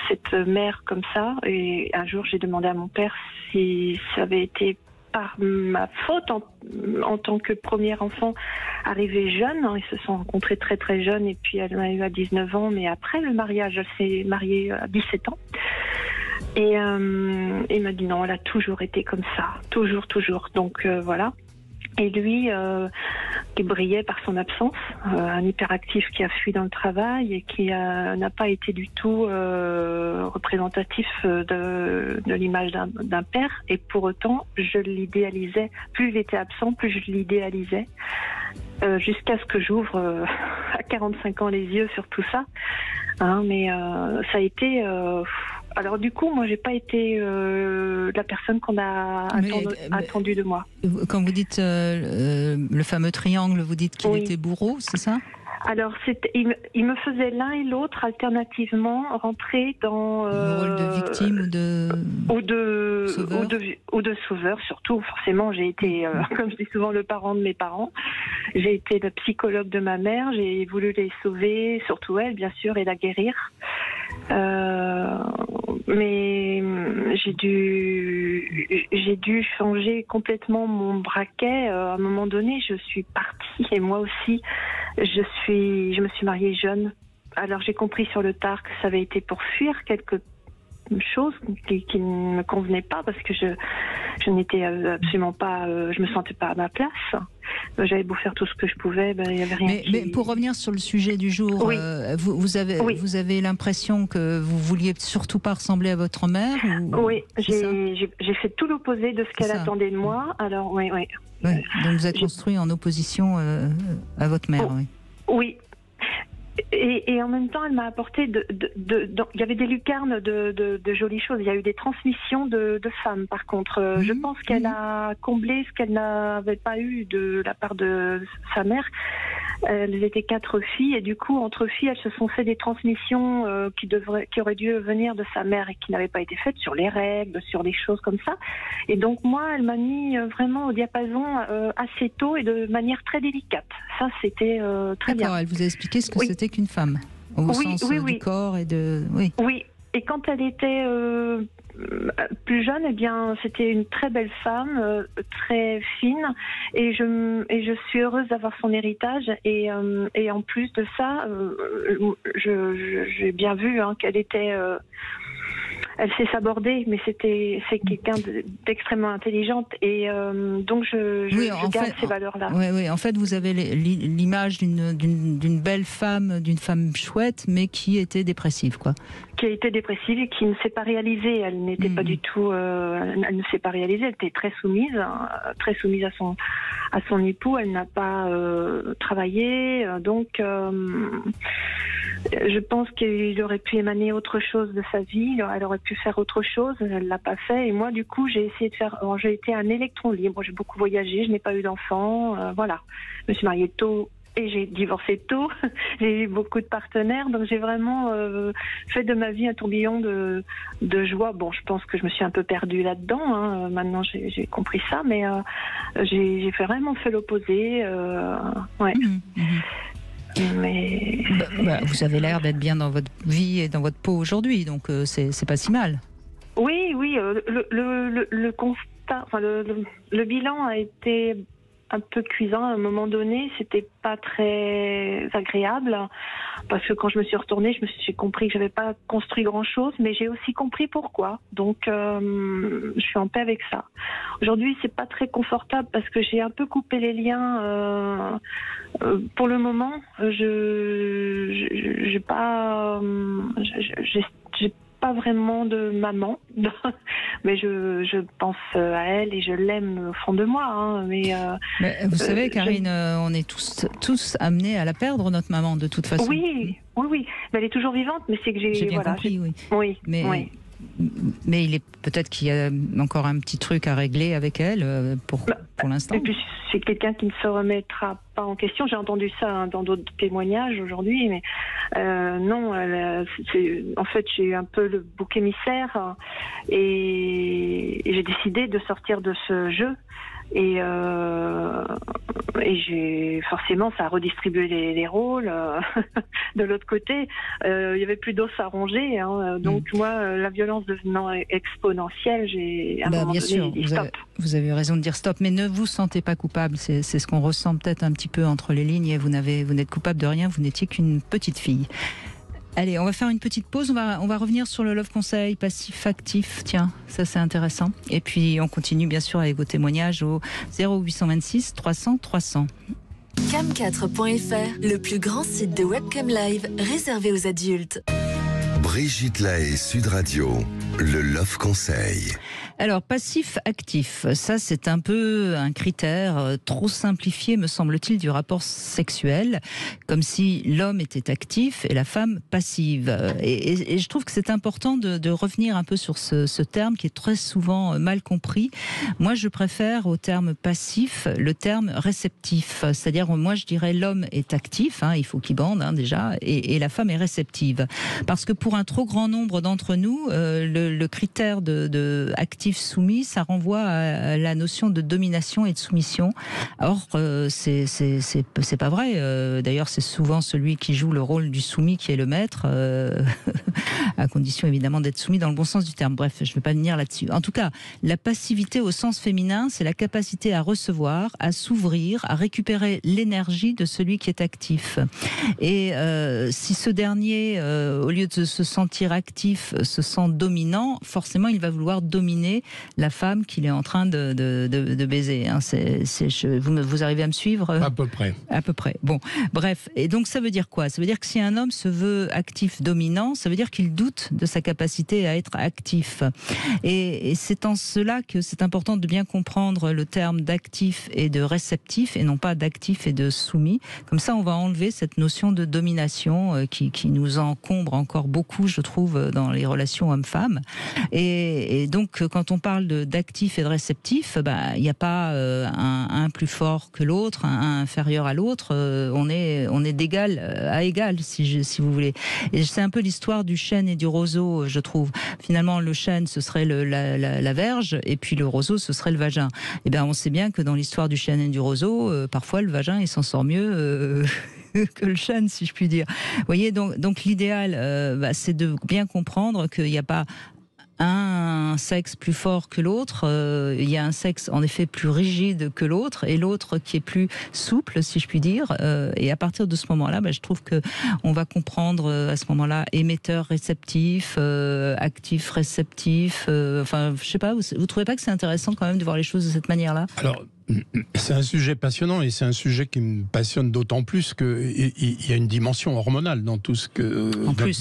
Cette mère comme ça. Et un jour, j'ai demandé à mon père si ça avait été par ma faute en tant que premier enfant arrivé jeune. Ils se sont rencontrés très très jeunes, et puis elle m'a eu à 19 ans, mais après le mariage, elle s'est mariée à 17 ans. Et il m'a dit non, elle a toujours été comme ça, toujours. Donc voilà. Et lui, qui brillait par son absence, un hyperactif qui a fui dans le travail et qui n'a pas été du tout représentatif de l'image d'un père. Et pour autant, je l'idéalisais. Plus il était absent, plus je l'idéalisais. Jusqu'à ce que j'ouvre à 45 ans les yeux sur tout ça. Hein, mais ça a été... alors du coup, moi, j'ai pas été la personne qu'on a attendu de moi. Quand vous dites le fameux triangle, vous dites qu'il était bourreau, c'est ça? Alors, il me faisait l'un et l'autre alternativement rentrer dans le rôle de victime ou de sauveur. Surtout, forcément, j'ai été, comme je dis souvent, le parent de mes parents. J'ai été le psychologue de ma mère. J'ai voulu les sauver, surtout elle, bien sûr, et la guérir. Mais j'ai dû changer complètement mon braquet. À un moment donné, je suis partie, et moi aussi, je me suis mariée jeune. Alors j'ai compris sur le tard que ça avait été pour fuir quelque chose qui ne me convenait pas, parce que je n'étais absolument pas, je me sentais pas à ma place. J'avais beau faire tout ce que je pouvais, il y avait rien. Mais pour revenir sur le sujet du jour, oui. vous avez l'impression que vous vouliez surtout pas ressembler à votre mère, ou... Oui, j'ai fait tout l'opposé de ce qu'elle attendait de moi. Alors oui. Ouais, donc vous êtes construit en opposition à votre mère. Oui. Et en même temps, elle m'a apporté il y avait des lucarnes de jolies choses. Il y a eu des transmissions de femmes, par contre. Je pense qu'elle a comblé ce qu'elle n'avait pas eu de la part de sa mère. Elles étaient 4 filles, et du coup, entre filles, elles se sont fait des transmissions qui auraient dû venir de sa mère et qui n'avaient pas été faites, sur les règles, sur des choses comme ça. Et donc, moi, elle m'a mis vraiment au diapason assez tôt, et de manière très délicate. Ça, c'était très bien. D'accord, elle vous a expliqué ce que c'était qu'une femme, au sens du corps et de... Oui, et quand elle était plus jeune, eh bien, c'était une très belle femme, très fine, et je suis heureuse d'avoir son héritage. Et en plus de ça, j'ai bien vu qu'elle était... elle sait s'aborder, mais c'est quelqu'un d'extrêmement intelligente et donc je garde ces valeurs-là. Oui, en fait, vous avez l'image d'une belle femme, d'une femme chouette, mais qui était dépressive, quoi. Qui a été dépressive et qui ne s'est pas réalisée. Elle n'était pas du tout. Elle ne s'est pas réalisée. Elle était très soumise à son époux. Elle n'a pas travaillé, donc. Je pense qu'il aurait pu émaner autre chose de sa vie, elle aurait pu faire autre chose, elle l'a pas fait. Et moi, du coup, j'ai essayé de faire. Alors, j'ai été un électron libre, j'ai beaucoup voyagé, je n'ai pas eu d'enfants, voilà. Je me suis mariée tôt et j'ai divorcé tôt. J'ai eu beaucoup de partenaires, donc j'ai vraiment fait de ma vie un tourbillon de joie. Bon, je pense que je me suis un peu perdue là-dedans. Hein. Maintenant, j'ai compris ça, mais j'ai vraiment fait l'opposé. Ouais. Mais vous avez l'air d'être bien dans votre vie et dans votre peau aujourd'hui, donc c'est pas si mal. Oui, le constat, enfin le bilan a été un peu cuisant à un moment donné. C'était pas très agréable parce que quand je me suis retournée, j'ai compris que j'avais pas construit grand-chose, mais j'ai aussi compris pourquoi. Donc je suis en paix avec ça. Aujourd'hui, c'est pas très confortable parce que j'ai un peu coupé les liens. Pour le moment, j'ai pas vraiment de maman, mais je pense à elle et je l'aime au fond de moi. Hein, mais vous savez, Karine, on est tous amenés à la perdre, notre maman, de toute façon. Oui. Mais elle est toujours vivante, mais c'est que j'ai bien compris, oui. Oui, mais il est peut-être qu'il y a encore un petit truc à régler avec elle pour l'instant. Et puis c'est quelqu'un qui ne se remettra pas en question. J'ai entendu ça dans d'autres témoignages aujourd'hui, mais non. En fait, j'ai eu un peu le bouc émissaire et j'ai décidé de sortir de ce jeu. Et forcément, ça a redistribué les rôles. De l'autre côté, il y avait plus d'os à ronger. Hein, donc moi, la violence devenant exponentielle, j'ai à un moment donné dit stop. Vous avez raison de dire stop, mais ne vous sentez pas coupable. C'est ce qu'on ressent peut-être un petit peu entre les lignes. Et vous n'êtes coupable de rien. Vous n'étiez qu'une petite fille. Allez, on va faire une petite pause. On va revenir sur le Love Conseil passif-actif. Tiens, ça c'est intéressant. Et puis on continue bien sûr avec vos témoignages au 0826 300 300. Cam4.fr, le plus grand site de webcam live réservé aux adultes. Brigitte Lahaie, Sud Radio, le Love Conseil. Alors, passif-actif, ça c'est un peu un critère trop simplifié, me semble-t-il, du rapport sexuel, comme si l'homme était actif et la femme passive. Et je trouve que c'est important de revenir un peu sur ce terme qui est très souvent mal compris. Moi, je préfère au terme passif le terme réceptif. C'est-à-dire, moi, je dirais l'homme est actif, il faut qu'il bande déjà, et la femme est réceptive. Parce que pour un trop grand nombre d'entre nous, le critère de actif soumis, ça renvoie à la notion de domination et de soumission. Or, c'est pas vrai. D'ailleurs, c'est souvent celui qui joue le rôle du soumis qui est le maître, à condition évidemment d'être soumis dans le bon sens du terme. Bref, je ne vais pas venir là-dessus. En tout cas, la passivité au sens féminin, c'est la capacité à recevoir, à s'ouvrir, à récupérer l'énergie de celui qui est actif. Et si ce dernier, au lieu de se sentir actif, se sent dominant, forcément, il va vouloir dominer la femme qu'il est en train de baiser. Vous arrivez à me suivre ? À peu près. À peu près. Bon, bref. Et donc, ça veut dire quoi ? Ça veut dire que si un homme se veut actif, dominant, ça veut dire qu'il doute de sa capacité à être actif. Et c'est en cela que c'est important de bien comprendre le terme d'actif et de réceptif, et non pas d'actif et de soumis. Comme ça, on va enlever cette notion de domination qui nous encombre encore beaucoup, je trouve, dans les relations hommes-femmes. Et donc, quand on parle d'actif et de réceptif, il n'y a pas un plus fort que l'autre, un inférieur à l'autre. On est d'égal à égal, si vous voulez. Et c'est un peu l'histoire du chêne et du roseau, je trouve. Finalement, le chêne, ce serait la verge, et puis le roseau, ce serait le vagin. Et bien, on sait bien que dans l'histoire du chêne et du roseau, parfois le vagin, il s'en sort mieux que le chêne, si je puis dire. Vous voyez, donc l'idéal, c'est de bien comprendre qu'il n'y a pas un sexe plus fort que l'autre, il y a un sexe en effet plus rigide que l'autre, et l'autre qui est plus souple, si je puis dire. Et à partir de ce moment-là, je trouve que on va comprendre à ce moment-là émetteur réceptif, actif réceptif. Enfin, je sais pas. Vous trouvez pas que c'est intéressant quand même de voir les choses de cette manière-là? Alors, c'est un sujet passionnant et c'est un sujet qui me passionne d'autant plus qu'il y a une dimension hormonale dans tout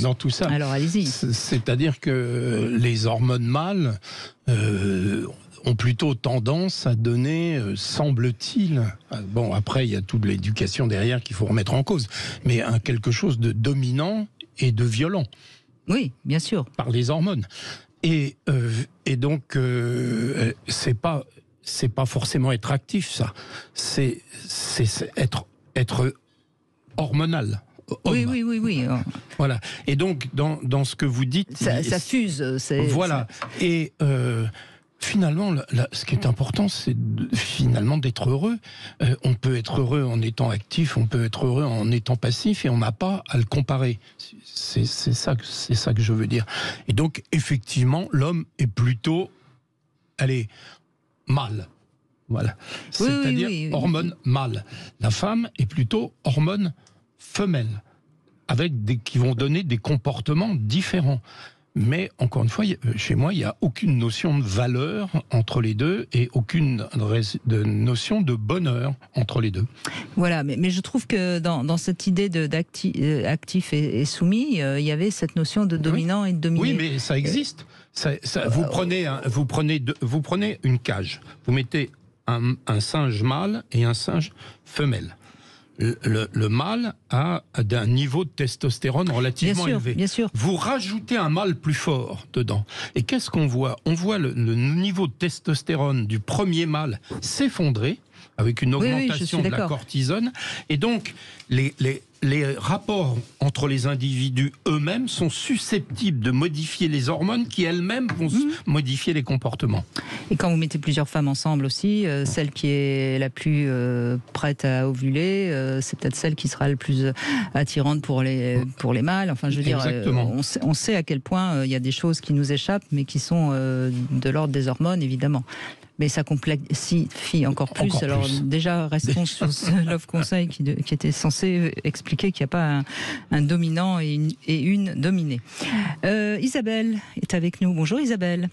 dans tout ça. Alors allez-y. C'est-à-dire que les hormones mâles ont plutôt tendance à donner, semble-t-il, bon après il y a toute l'éducation derrière qu'il faut remettre en cause, mais quelque chose de dominant et de violent. Oui, bien sûr. Par les hormones. Et donc c'est pas forcément être actif, ça. C'est être hormonal. Homme. Oui. Voilà. Et donc, dans ce que vous dites... Ça fuse. Voilà. Et finalement, ce qui est important, c'est finalement d'être heureux. On peut être heureux en étant actif, on peut être heureux en étant passif, et on n'a pas à le comparer. C'est ça que je veux dire. Et donc, effectivement, l'homme est plutôt... mâle. Voilà. C'est-à-dire hormone mâle. La femme est plutôt hormone femelle, qui vont donner des comportements différents. Mais encore une fois, chez moi, il n'y a aucune notion de valeur entre les deux et aucune notion de bonheur entre les deux. Voilà, mais je trouve que dans cette idée d'actif et soumis, il y avait cette notion de dominant et de dominé. Oui, mais ça existe. Vous prenez une cage, vous mettez un singe mâle et un singe femelle. Le mâle a un niveau de testostérone relativement élevé. Bien sûr. Vous rajoutez un mâle plus fort dedans. Et qu'est-ce qu'on voit? On voit le niveau de testostérone du premier mâle s'effondrer avec une augmentation de la cortisone. Et donc, les rapports entre les individus eux-mêmes sont susceptibles de modifier les hormones qui elles-mêmes vont modifier les comportements. Et quand vous mettez plusieurs femmes ensemble aussi, celle qui est la plus prête à ovuler, c'est peut-être celle qui sera la plus attirante pour les mâles. Enfin, je veux dire, on sait à quel point il y a des choses qui nous échappent, mais qui sont de l'ordre des hormones, évidemment. Mais ça complexifie encore plus. Déjà, restons sur ce Love Conseil qui était censé expliquer qu'il n'y a pas un dominant et une dominée. Isabelle est avec nous. Bonjour Isabelle.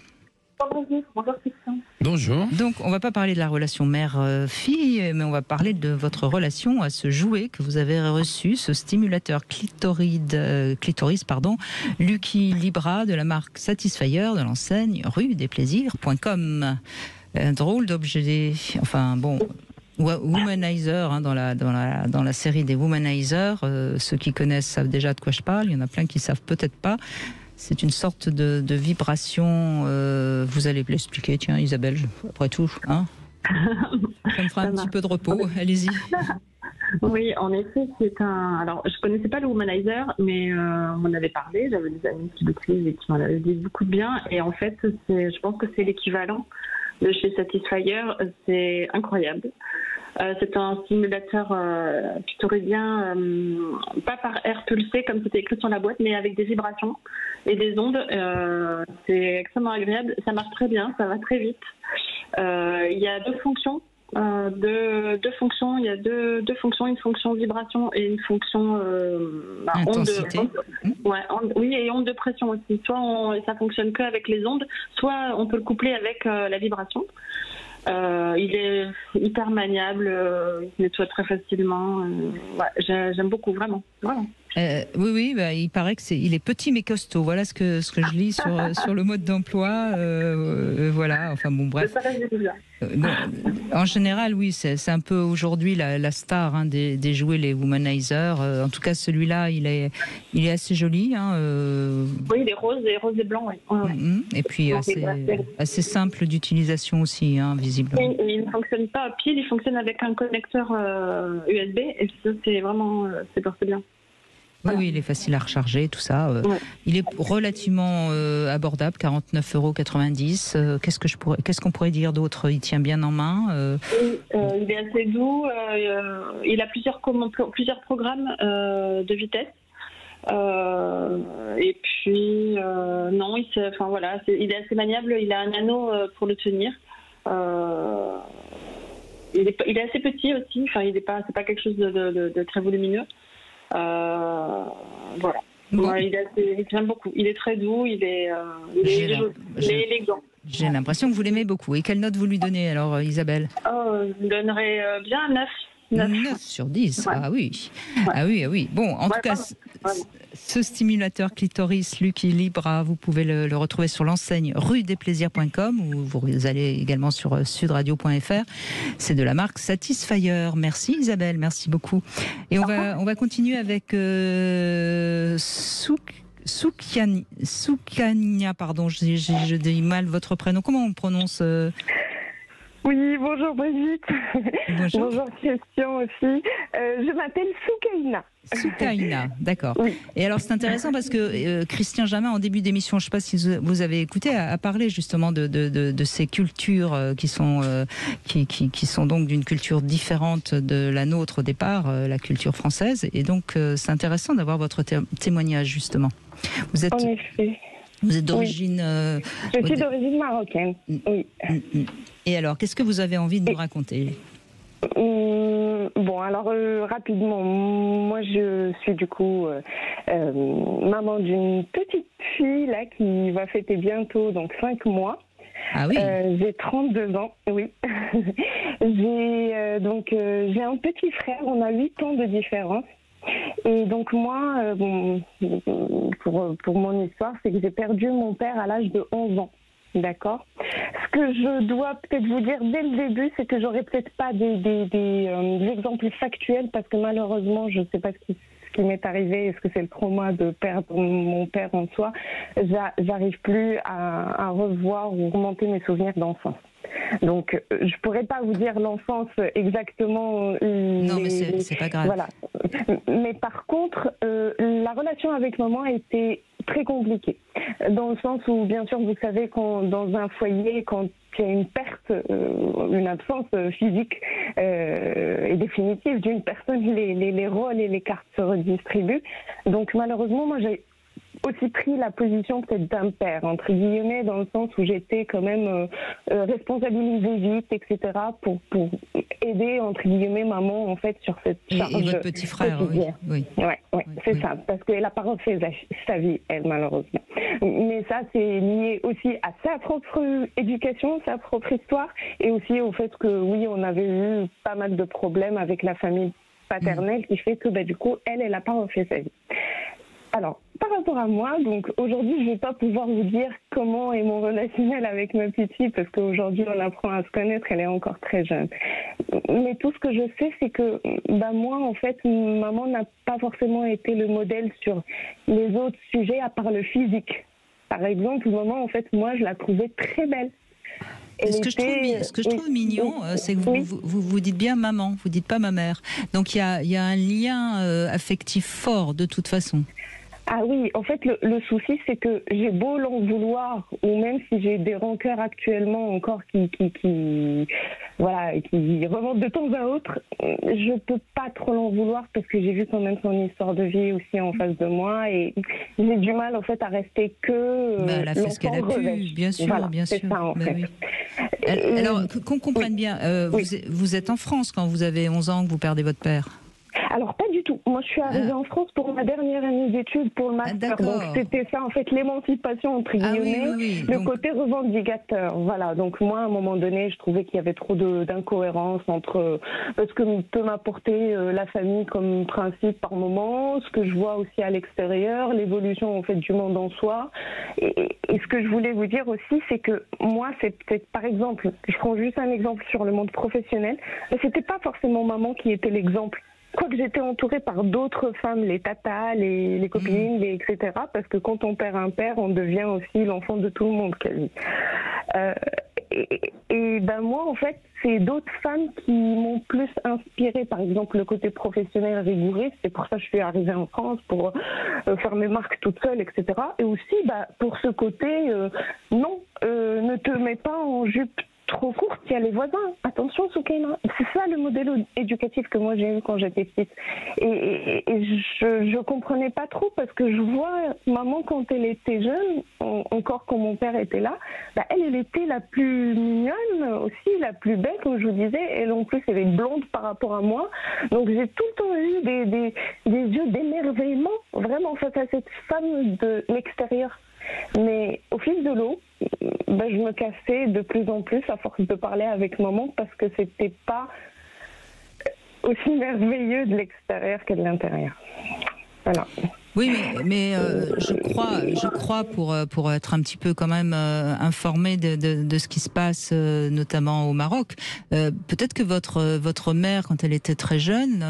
Bonjour Christian. Bonjour. Donc, on ne va pas parler de la relation mère-fille, mais on va parler de votre relation à ce jouet que vous avez reçu, ce stimulateur clitoris, Lucky Libra de la marque Satisfyer de l'enseigne rue-des-plaisirs.com. Un drôle d'objet, enfin bon, Womanizer, dans la série des Womanizer, ceux qui connaissent savent déjà de quoi je parle, il y en a plein qui savent peut-être pas. C'est une sorte de vibration, vous allez l'expliquer, tiens Isabelle, après tout, hein. Ça me fera un petit peu de repos, allez-y. Oui, en effet, c'est un... Alors, je connaissais pas le Womanizer, mais on m'en avait parlé, j'avais des amis qui l'utilisent et qui m'en avaient dit beaucoup de bien, et en fait, je pense que c'est l'équivalent de chez Satisfyer, c'est incroyable. C'est un stimulateur clitoridien, pas par air pulsé comme c'était écrit sur la boîte, mais avec des vibrations et des ondes. C'est extrêmement agréable, ça marche très bien, ça va très vite. Il y a deux fonctions. Deux fonctions, il y a deux fonctions, une fonction vibration et une fonction intensité. Oui, et onde de pression aussi. Soit ça fonctionne que avec les ondes, soit on peut le coupler avec la vibration. Il est hyper maniable, il se nettoie très facilement. J'aime beaucoup, vraiment. Voilà. Oui, il paraît il est petit mais costaud. Voilà ce que je lis sur le mode d'emploi. Voilà, enfin bon, bref. En général, oui, c'est un peu aujourd'hui la star des jouets, les Womanizer. En tout cas, celui-là, il est assez joli. Oui, il est rose et blanc. Oui. Et puis assez simple d'utilisation aussi, visiblement. Oui, il ne fonctionne pas à pile, il fonctionne avec un connecteur USB. Et ça, c'est vraiment, c'est bien. Oui, il est facile à recharger, tout ça. Il est relativement abordable, 49,90 €. Qu'est-ce qu'on pourrait dire d'autre? Il tient bien en main. Il est assez doux. Il a plusieurs programmes de vitesse. Et puis non, il est assez maniable. Il a un anneau pour le tenir. Il est assez petit aussi. Enfin, c'est pas quelque chose de très volumineux. Voilà. Bon. J'aime beaucoup. Il est très doux. Il est élégant. J'ai l'impression que vous l'aimez beaucoup. Et quelle note vous lui donnez alors, Isabelle? Je lui donnerais bien un 9. 9 sur 10, ouais. Ah oui. Ouais. Ah oui. Bon, en tout cas, ce stimulateur clitoris Lucky Libra, vous pouvez le retrouver sur l'enseigne ruedesplaisirs.com ou vous allez également sur sudradio.fr. C'est de la marque Satisfyer. Merci Isabelle, merci beaucoup. Et on va continuer avec Soukania, pardon, je dis mal votre prénom. Comment on prononce Oui, bonjour Brigitte. Bonjour Christian aussi. Je m'appelle Soukaina. Soukaina, d'accord. Oui. Et alors c'est intéressant parce que Christian Jamin, en début d'émission, je ne sais pas si vous avez écouté, a parlé justement de ces cultures qui sont donc d'une culture différente de la nôtre au départ, la culture française. Et donc c'est intéressant d'avoir votre témoignage justement. En effet. Vous êtes d'origine... Je suis d'origine marocaine, oui. Et alors, qu'est-ce que vous avez envie de nous raconter? Bon, alors rapidement, moi je suis du coup maman d'une petite fille là qui va fêter bientôt donc 5 mois. Ah oui. J'ai 32 ans, oui. J'ai un petit frère, on a 8 ans de différence. Et donc moi, pour mon histoire, c'est que j'ai perdu mon père à l'âge de 11 ans. D'accord. Ce que je dois peut-être vous dire dès le début, c'est que j'aurais peut-être pas des exemples factuels parce que malheureusement, je ne sais pas ce qui m'est arrivé. Est-ce que c'est le trauma de perdre mon père en soi? J'arrive plus à revoir ou remonter mes souvenirs d'enfance. Donc, je pourrais pas vous dire l'enfance exactement. Non, mais c'est pas grave. Voilà. Mais par contre, la relation avec maman était très compliquée. Dans le sens où, bien sûr, vous savez, dans un foyer, quand il y a une perte, une absence physique et définitive d'une personne, les rôles et les cartes se redistribuent. Donc, malheureusement, moi, j'ai aussi pris la position peut-être d'un père, entre guillemets, dans le sens où j'étais quand même responsabilisée vite, etc., pour aider, entre guillemets, maman, en fait, sur cette charge. Et votre petit frère, oui. C'est ça, parce qu'elle n'a pas refait sa vie, elle, malheureusement. Mais ça, c'est lié aussi à sa propre éducation, sa propre histoire, et aussi au fait que, oui, on avait eu pas mal de problèmes avec la famille paternelle, qui fait que, du coup, elle n'a pas refait sa vie. Alors, par rapport à moi, donc aujourd'hui, je ne vais pas pouvoir vous dire comment est mon relationnel avec ma petite fille, parce qu'aujourd'hui, on apprend à se connaître, elle est encore très jeune. Mais tout ce que je sais, c'est que moi, en fait, maman n'a pas forcément été le modèle sur les autres sujets, à part le physique. Par exemple, maman, en fait, moi, je la trouvais très belle. Ce que je trouve mignon, c'est que vous dites bien maman, vous dites pas ma mère. Donc il y a un lien affectif fort de toute façon. Ah oui, en fait, le souci, c'est que j'ai beau l'en vouloir, ou même si j'ai des rancœurs actuellement encore qui remontent de temps à autre, je peux pas trop l'en vouloir parce que j'ai vu quand même son histoire de vie aussi en face de moi et j'ai du mal en fait à rester que elle a fait ce qu'elle a pu, bien sûr, voilà, bien sûr. C'est ça, en fait. Oui. Alors, qu'on comprenne bien, vous êtes en France quand vous avez 11 ans que vous perdez votre père? Alors, pas du tout. Moi, je suis arrivée en France pour ma dernière année d'études pour le master. Donc, c'était ça, en fait, l'émancipation, entre guillemets, le côté revendicateur. Voilà. Donc, moi, à un moment donné, je trouvais qu'il y avait trop d'incohérence entre ce que peut m'apporter la famille comme principe par moment, ce que je vois aussi à l'extérieur, l'évolution, en fait, du monde en soi. Et ce que je voulais vous dire aussi, c'est que moi, c'est peut-être, par exemple, je prends juste un exemple sur le monde professionnel, mais c'était pas forcément maman qui était l'exemple. Quoique j'étais entourée par d'autres femmes, les tatas, les copines, etc. Parce que quand on perd un père, on devient aussi l'enfant de tout le monde, quasi. Moi, en fait, c'est d'autres femmes qui m'ont plus inspirée. Par exemple, le côté professionnel rigoureux. C'est pour ça que je suis arrivée en France, pour faire mes marques toute seule, etc. Et aussi, pour ce côté, non, ne te mets pas en jupe trop courte, il y a les voisins. Attention, Soukaina. C'est ça le modèle éducatif que moi j'ai eu quand j'étais petite. Et je comprenais pas trop parce que je vois maman quand elle était jeune, encore quand mon père était là, elle était la plus mignonne aussi, la plus belle, comme je vous disais. Elle en plus, elle est blonde par rapport à moi. Donc j'ai tout le temps eu des yeux d'émerveillement, vraiment face à cette femme de l'extérieur. Mais au fil de l'eau, je me cassais de plus en plus à force de parler avec maman parce que c'était pas aussi merveilleux de l'extérieur que de l'intérieur. Voilà. Oui, mais je crois pour être un petit peu quand même informé de ce qui se passe, notamment au Maroc. Peut-être que votre mère, quand elle était très jeune,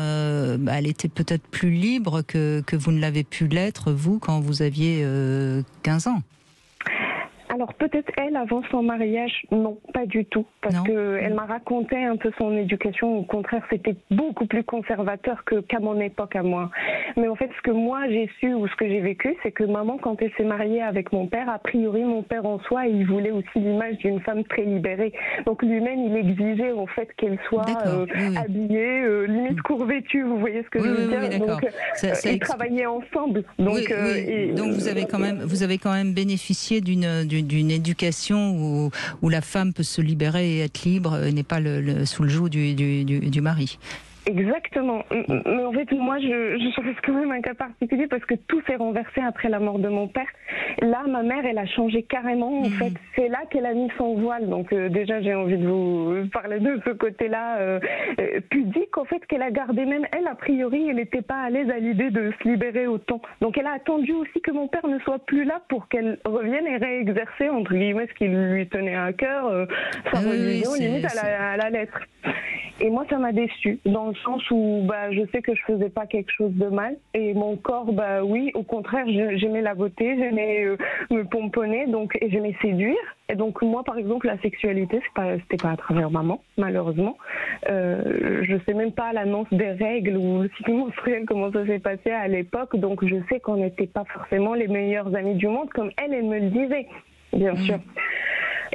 elle était peut-être plus libre que vous ne l'avez pu l'être, vous, quand vous aviez 15 ans. Alors peut-être elle, avant son mariage, non, pas du tout. Parce qu'elle m'a raconté un peu son éducation. Au contraire, c'était beaucoup plus conservateur qu'à mon époque à moi. Mais en fait, ce que moi j'ai su ou ce que j'ai vécu, c'est que maman, quand elle s'est mariée avec mon père, a priori, mon père en soi, il voulait aussi l'image d'une femme très libérée. Donc lui-même, il exigeait en fait qu'elle soit habillée, limite court-vêtue, vous voyez ce que je veux dire. Oui, donc ils travaillaient ensemble. Donc, donc vous avez quand même bénéficié d'une éducation où la femme peut se libérer et être libre, n'est pas sous le joug du mari. Exactement. Mais en fait, moi, je reste quand même un cas particulier parce que tout s'est renversé après la mort de mon père. Là, ma mère, elle a changé carrément. En fait, c'est là qu'elle a mis son voile. Donc déjà, j'ai envie de vous parler de ce côté-là pudique, en fait, qu'elle a gardé. Même elle, a priori, elle n'était pas à l'aise à l'idée de se libérer autant. Donc elle a attendu aussi que mon père ne soit plus là pour qu'elle revienne et réexercer, entre guillemets, ce qui lui tenait à cœur, sa religion, limite à la lettre. Et moi, ça m'a déçue, dans le sens où je sais que je faisais pas quelque chose de mal. Et mon corps, oui, au contraire, j'aimais la beauté, j'aimais me pomponner, et j'aimais séduire. Et donc moi, par exemple, la sexualité, c'était pas à travers maman, malheureusement. Je sais même pas l'annonce des règles ou le cycle menstruel, comment ça s'est passé à l'époque. Donc je sais qu'on n'était pas forcément les meilleurs amis du monde, comme elle me le disait, bien sûr.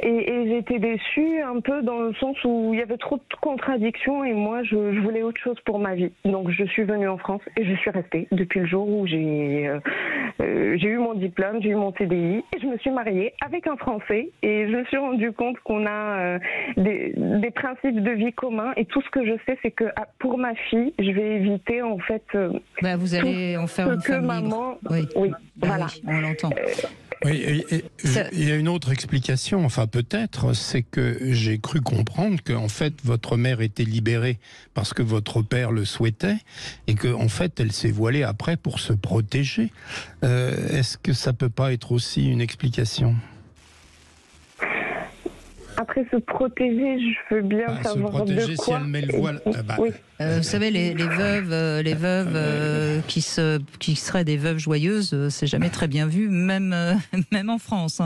Et j'étais déçue un peu dans le sens où il y avait trop de contradictions et moi je voulais autre chose pour ma vie. Donc je suis venue en France et je suis restée depuis le jour où j'ai eu mon diplôme, j'ai eu mon CDI et je me suis mariée avec un Français et je me suis rendu compte qu'on a des principes de vie communs et tout ce que je sais c'est que pour ma fille je vais éviter en fait vous allez en faire une femme libre. Oui, voilà. Oui, on l'entend. Oui, il y a une autre explication, enfin peut-être, c'est que j'ai cru comprendre qu'en fait votre mère était libérée parce que votre père le souhaitait et qu'en fait elle s'est voilée après pour se protéger. Est-ce que ça peut pas être aussi une explication ? Après se protéger, je veux bien savoir se protéger de quoi. Si elle met le voile. Oui. Vous savez, les veuves qui seraient des veuves joyeuses, c'est jamais très bien vu, même en France.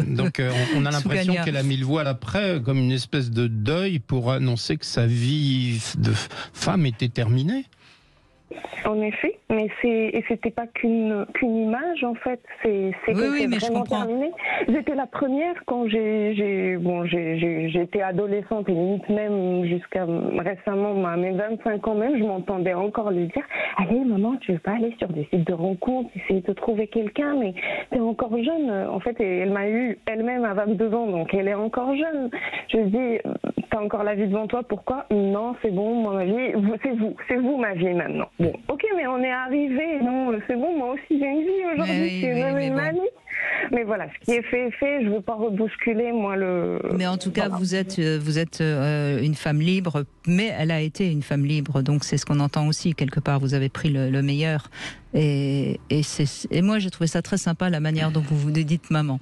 Donc on a l'impression qu'elle a mis le voile après, comme une espèce de deuil pour annoncer que sa vie de femme était terminée. En effet, mais c'était pas qu'une image en fait, c'est vraiment terminé. J'étais la première quand j'étais adolescente et limite même jusqu'à récemment, à mes 25 ans même, je m'entendais encore lui dire « Allez maman, tu veux pas aller sur des sites de rencontres, essayer de trouver quelqu'un, mais t'es encore jeune. » En fait, elle m'a eu elle-même à 22 ans, donc elle est encore jeune. Je lui dis « T'as encore la vie devant toi, pourquoi ?»« Non, c'est bon, moi, ma vie, c'est vous ma vie maintenant. » Bon, ok, mais on est arrivé, non, c'est bon, moi aussi j'ai une vie aujourd'hui, c'est une amie. Mais voilà, ce qui est fait est fait, je ne veux pas rebousculer, moi, Mais en tout cas, vous êtes une femme libre, mais elle a été une femme libre, donc c'est ce qu'on entend aussi, quelque part, vous avez pris le meilleur. Et moi, j'ai trouvé ça très sympa, la manière dont vous vous dites maman.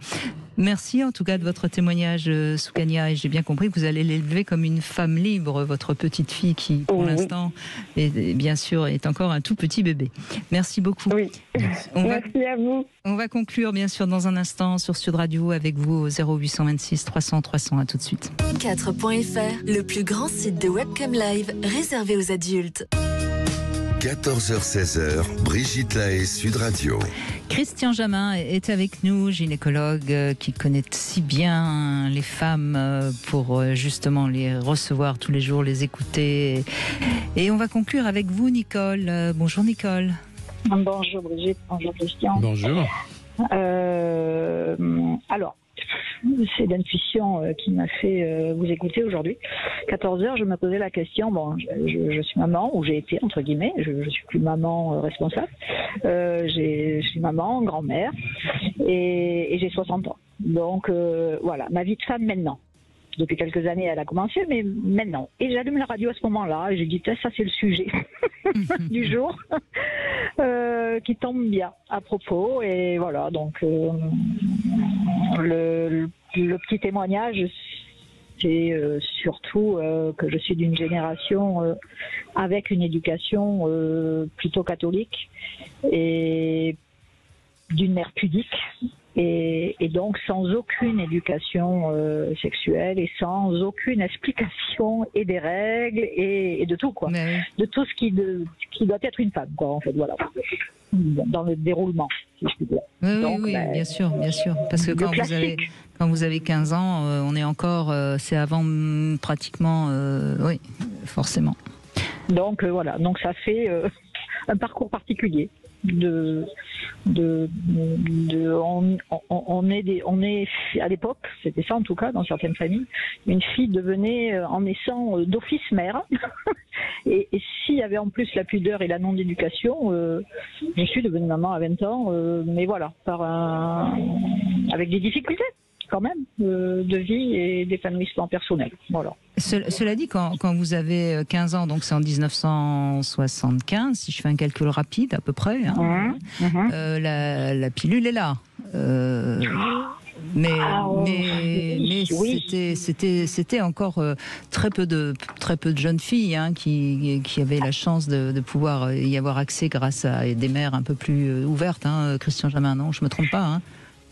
Merci en tout cas de votre témoignage, Soukania, et j'ai bien compris que vous allez l'élever comme une femme libre, votre petite fille qui, pour l'instant, et bien sûr, est encore un tout petit bébé. Merci beaucoup. Oui. Merci à vous. On va conclure, bien sûr, dans un instant sur Sud Radio avec vous au 0826 300 300. À tout de suite. 4.fr, le plus grand site de webcam live réservé aux adultes. 14h-16h, Brigitte Lahaie, Sud Radio. Christian Jamin est avec nous, gynécologue qui connaît si bien les femmes pour justement les recevoir tous les jours, les écouter. Et on va conclure avec vous, Nicole. Bonjour Nicole. Bonjour Brigitte, bonjour Christian. Bonjour. Alors, c'est l'intuition qui m'a fait vous écouter aujourd'hui. 14h, je me posais la question, bon, je suis maman, ou j'ai été, entre guillemets, je suis plus maman responsable. Je suis maman, grand-mère, et j'ai 60 ans. Donc, voilà, ma vie de femme maintenant. Depuis quelques années, elle a commencé, mais maintenant. Et j'allume la radio à ce moment-là, et je dis, ça c'est le sujet du jour, qui tombe bien à propos. Et voilà, donc le petit témoignage, c'est surtout que je suis d'une génération avec une éducation plutôt catholique et d'une mère pudique. Et donc sans aucune éducation sexuelle et sans aucune explication et des règles et de tout quoi, de tout ce qui doit être une femme quoi en fait, voilà, dans le déroulement si je puis dire. Oui, donc, oui, bien sûr, parce que quand vous avez 15 ans, on est encore, c'est avant pratiquement, oui, forcément. Donc voilà, donc ça fait un parcours particulier. On est à l'époque, c'était ça en tout cas dans certaines familles, une fille devenait en naissant d'office mère et s'il y avait en plus la pudeur et la non-éducation, je suis devenue maman à 20 ans, mais voilà, avec des difficultés quand même de vie et d'épanouissement personnel. Voilà. Cela dit, quand vous avez 15 ans, donc c'est en 1975, si je fais un calcul rapide à peu près, hein, la pilule est là. Mais c'était encore très peu de jeunes filles hein, qui avaient la chance de pouvoir y avoir accès grâce à des mères un peu plus ouvertes. Hein, Christian Jamin, non, je me trompe pas. Hein.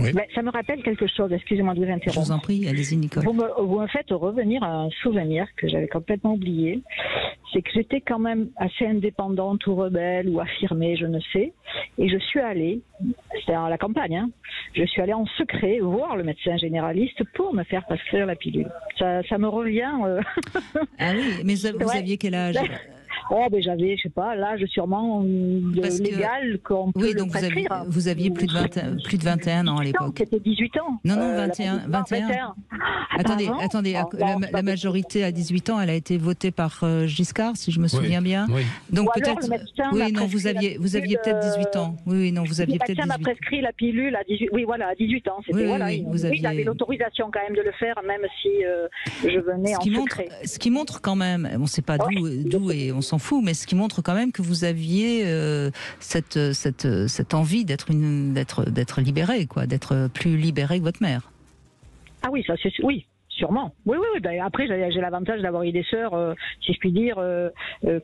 Oui. Ben, ça me rappelle quelque chose, excusez-moi de vous interrompre. Je vous en prie, allez-y Nicole. Vous me faites revenir à un souvenir que j'avais complètement oublié. C'est que j'étais quand même assez indépendante ou rebelle ou affirmée, je ne sais. Et je suis allée, c'était à la campagne, hein, je suis allée en secret voir le médecin généraliste pour me faire prescrire la pilule. Ça me revient. Ah oui, mais vous aviez quel âge? Oh, ben j'avais, je sais pas, l'âge sûrement légal qu'on peut le prescrire. Vous aviez plus de 21 ans à l'époque. C'était 18 ans. Non, 21. Attendez, la majorité à 18 ans, elle a été votée par Giscard, si je me souviens bien. Oui. Donc peut-être. Oui, non, vous aviez peut-être 18 ans. Oui, non, vous aviez peut-être 18 ans. Le médecin m'a prescrit la pilule à 18 ans. C'était, il avait l'autorisation quand même de le faire, même si je venais en secret. Ce qui montre quand même, on ne sait pas d'où et on s'en fout, mais ce qui montre quand même que vous aviez cette envie d'être libérée, quoi, d'être plus libérée que votre mère. Ah oui, ça c'est oui. Sûrement. Oui. Ben, après, j'ai l'avantage d'avoir eu des sœurs, si je puis dire,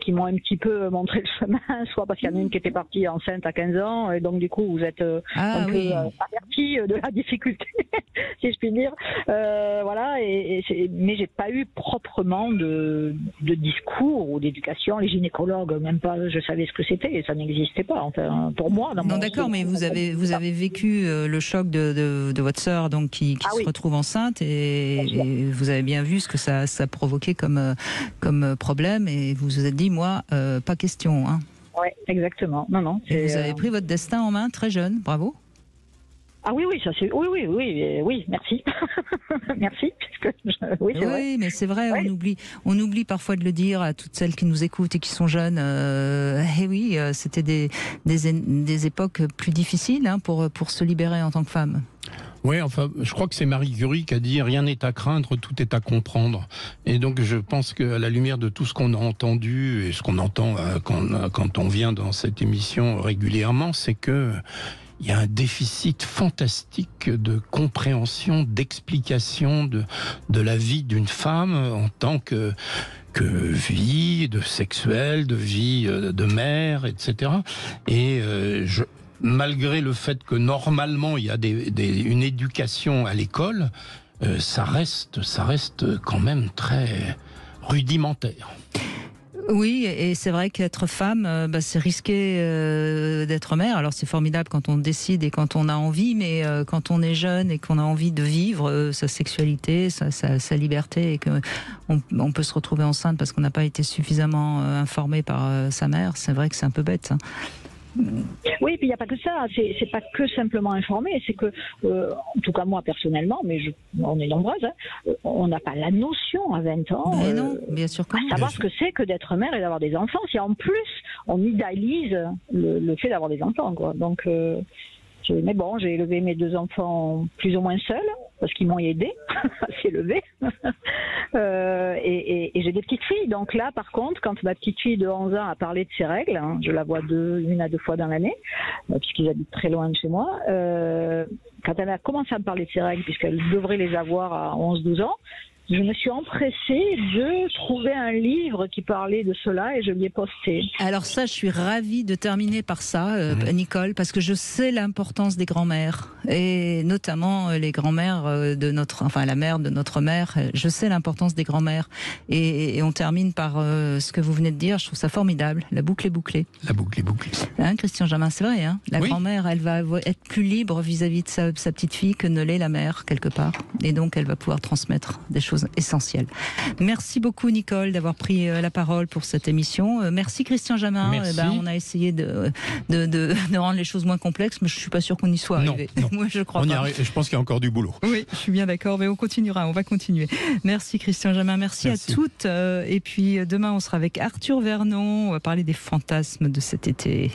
qui m'ont un petit peu montré le chemin, soit parce qu'il y en a une qui était partie enceinte à 15 ans, et donc du coup, vous êtes peu averti de la difficulté, si je puis dire. Voilà. Mais j'ai pas eu proprement de discours ou d'éducation. Les gynécologues, même pas, je savais ce que c'était, et ça n'existait pas. Enfin, pour moi. Non, d'accord, mais vous avez vécu le choc de votre sœur, donc qui se retrouve enceinte et vous avez bien vu ce que ça provoquait comme problème et vous vous êtes dit, moi, pas question. Hein. Oui, exactement. Non. Et vous avez pris votre destin en main très jeune, bravo. Ah oui, ça c'est oui, merci. Merci. Oui, mais c'est vrai, on oublie parfois de le dire à toutes celles qui nous écoutent et qui sont jeunes. Et oui, c'était des époques plus difficiles hein, pour se libérer en tant que femme. Oui, enfin, je crois que c'est Marie Curie qui a dit « Rien n'est à craindre, tout est à comprendre ». Et donc, je pense qu'à la lumière de tout ce qu'on a entendu et ce qu'on entend quand on vient dans cette émission régulièrement, c'est que il y a un déficit fantastique de compréhension, d'explication de la vie d'une femme en tant que vie de sexuelle, de vie de mère, etc. Et malgré le fait que normalement il y a une éducation à l'école, ça reste quand même très rudimentaire. Oui, et c'est vrai qu'être femme, c'est risqué d'être mère. Alors c'est formidable quand on décide et quand on a envie, mais quand on est jeune et qu'on a envie de vivre sa sexualité, sa liberté, et qu'on peut se retrouver enceinte parce qu'on n'a pas été suffisamment informé par sa mère, c'est vrai que c'est un peu bête. Hein. Oui, et puis il n'y a pas que ça, c'est pas que simplement informer, c'est que, en tout cas moi personnellement, mais on est nombreuses, hein, on n'a pas la notion à 20 ans, mais non, bien sûr que savoir ce que c'est que d'être mère et d'avoir des enfants, si en plus on idéalise le fait d'avoir des enfants, quoi. Donc, mais bon, j'ai élevé mes 2 enfants plus ou moins seuls, parce qu'ils m'ont aidé à s'élever. Et j'ai des petites filles. Donc là, par contre, quand ma petite fille de 11 ans a parlé de ses règles, hein, je la vois 1 à 2 fois dans l'année, puisqu'ils habitent très loin de chez moi, quand elle a commencé à me parler de ses règles, puisqu'elle devrait les avoir à 11-12 ans, je me suis empressée de trouver un livre qui parlait de cela et je l'ai ai posté. Alors ça, je suis ravie de terminer par ça, Nicole, parce que je sais l'importance des grands-mères, et notamment les grands-mères la mère de notre mère. Je sais l'importance des grands-mères. Et on termine par ce que vous venez de dire. Je trouve ça formidable. La boucle est bouclée. La boucle est bouclée. Hein, Christian Jamin, c'est vrai. Hein, la grand-mère, elle va être plus libre vis-à-vis de sa petite fille que ne l'est la mère, quelque part. Et donc, elle va pouvoir transmettre des choses essentielles. Merci beaucoup, Nicole, d'avoir pris la parole pour cette émission. Merci, Christian Jamin. On a essayé de rendre les choses moins complexes, mais je ne suis pas sûre qu'on y soit arrivé. Non. Moi, je crois pas. Je pense qu'il y a encore du boulot. Oui, je suis bien d'accord, mais on va continuer. Merci, Christian Jamin. Merci à toutes. Et puis, demain, on sera avec Arthur Vernon. On va parler des fantasmes de cet été.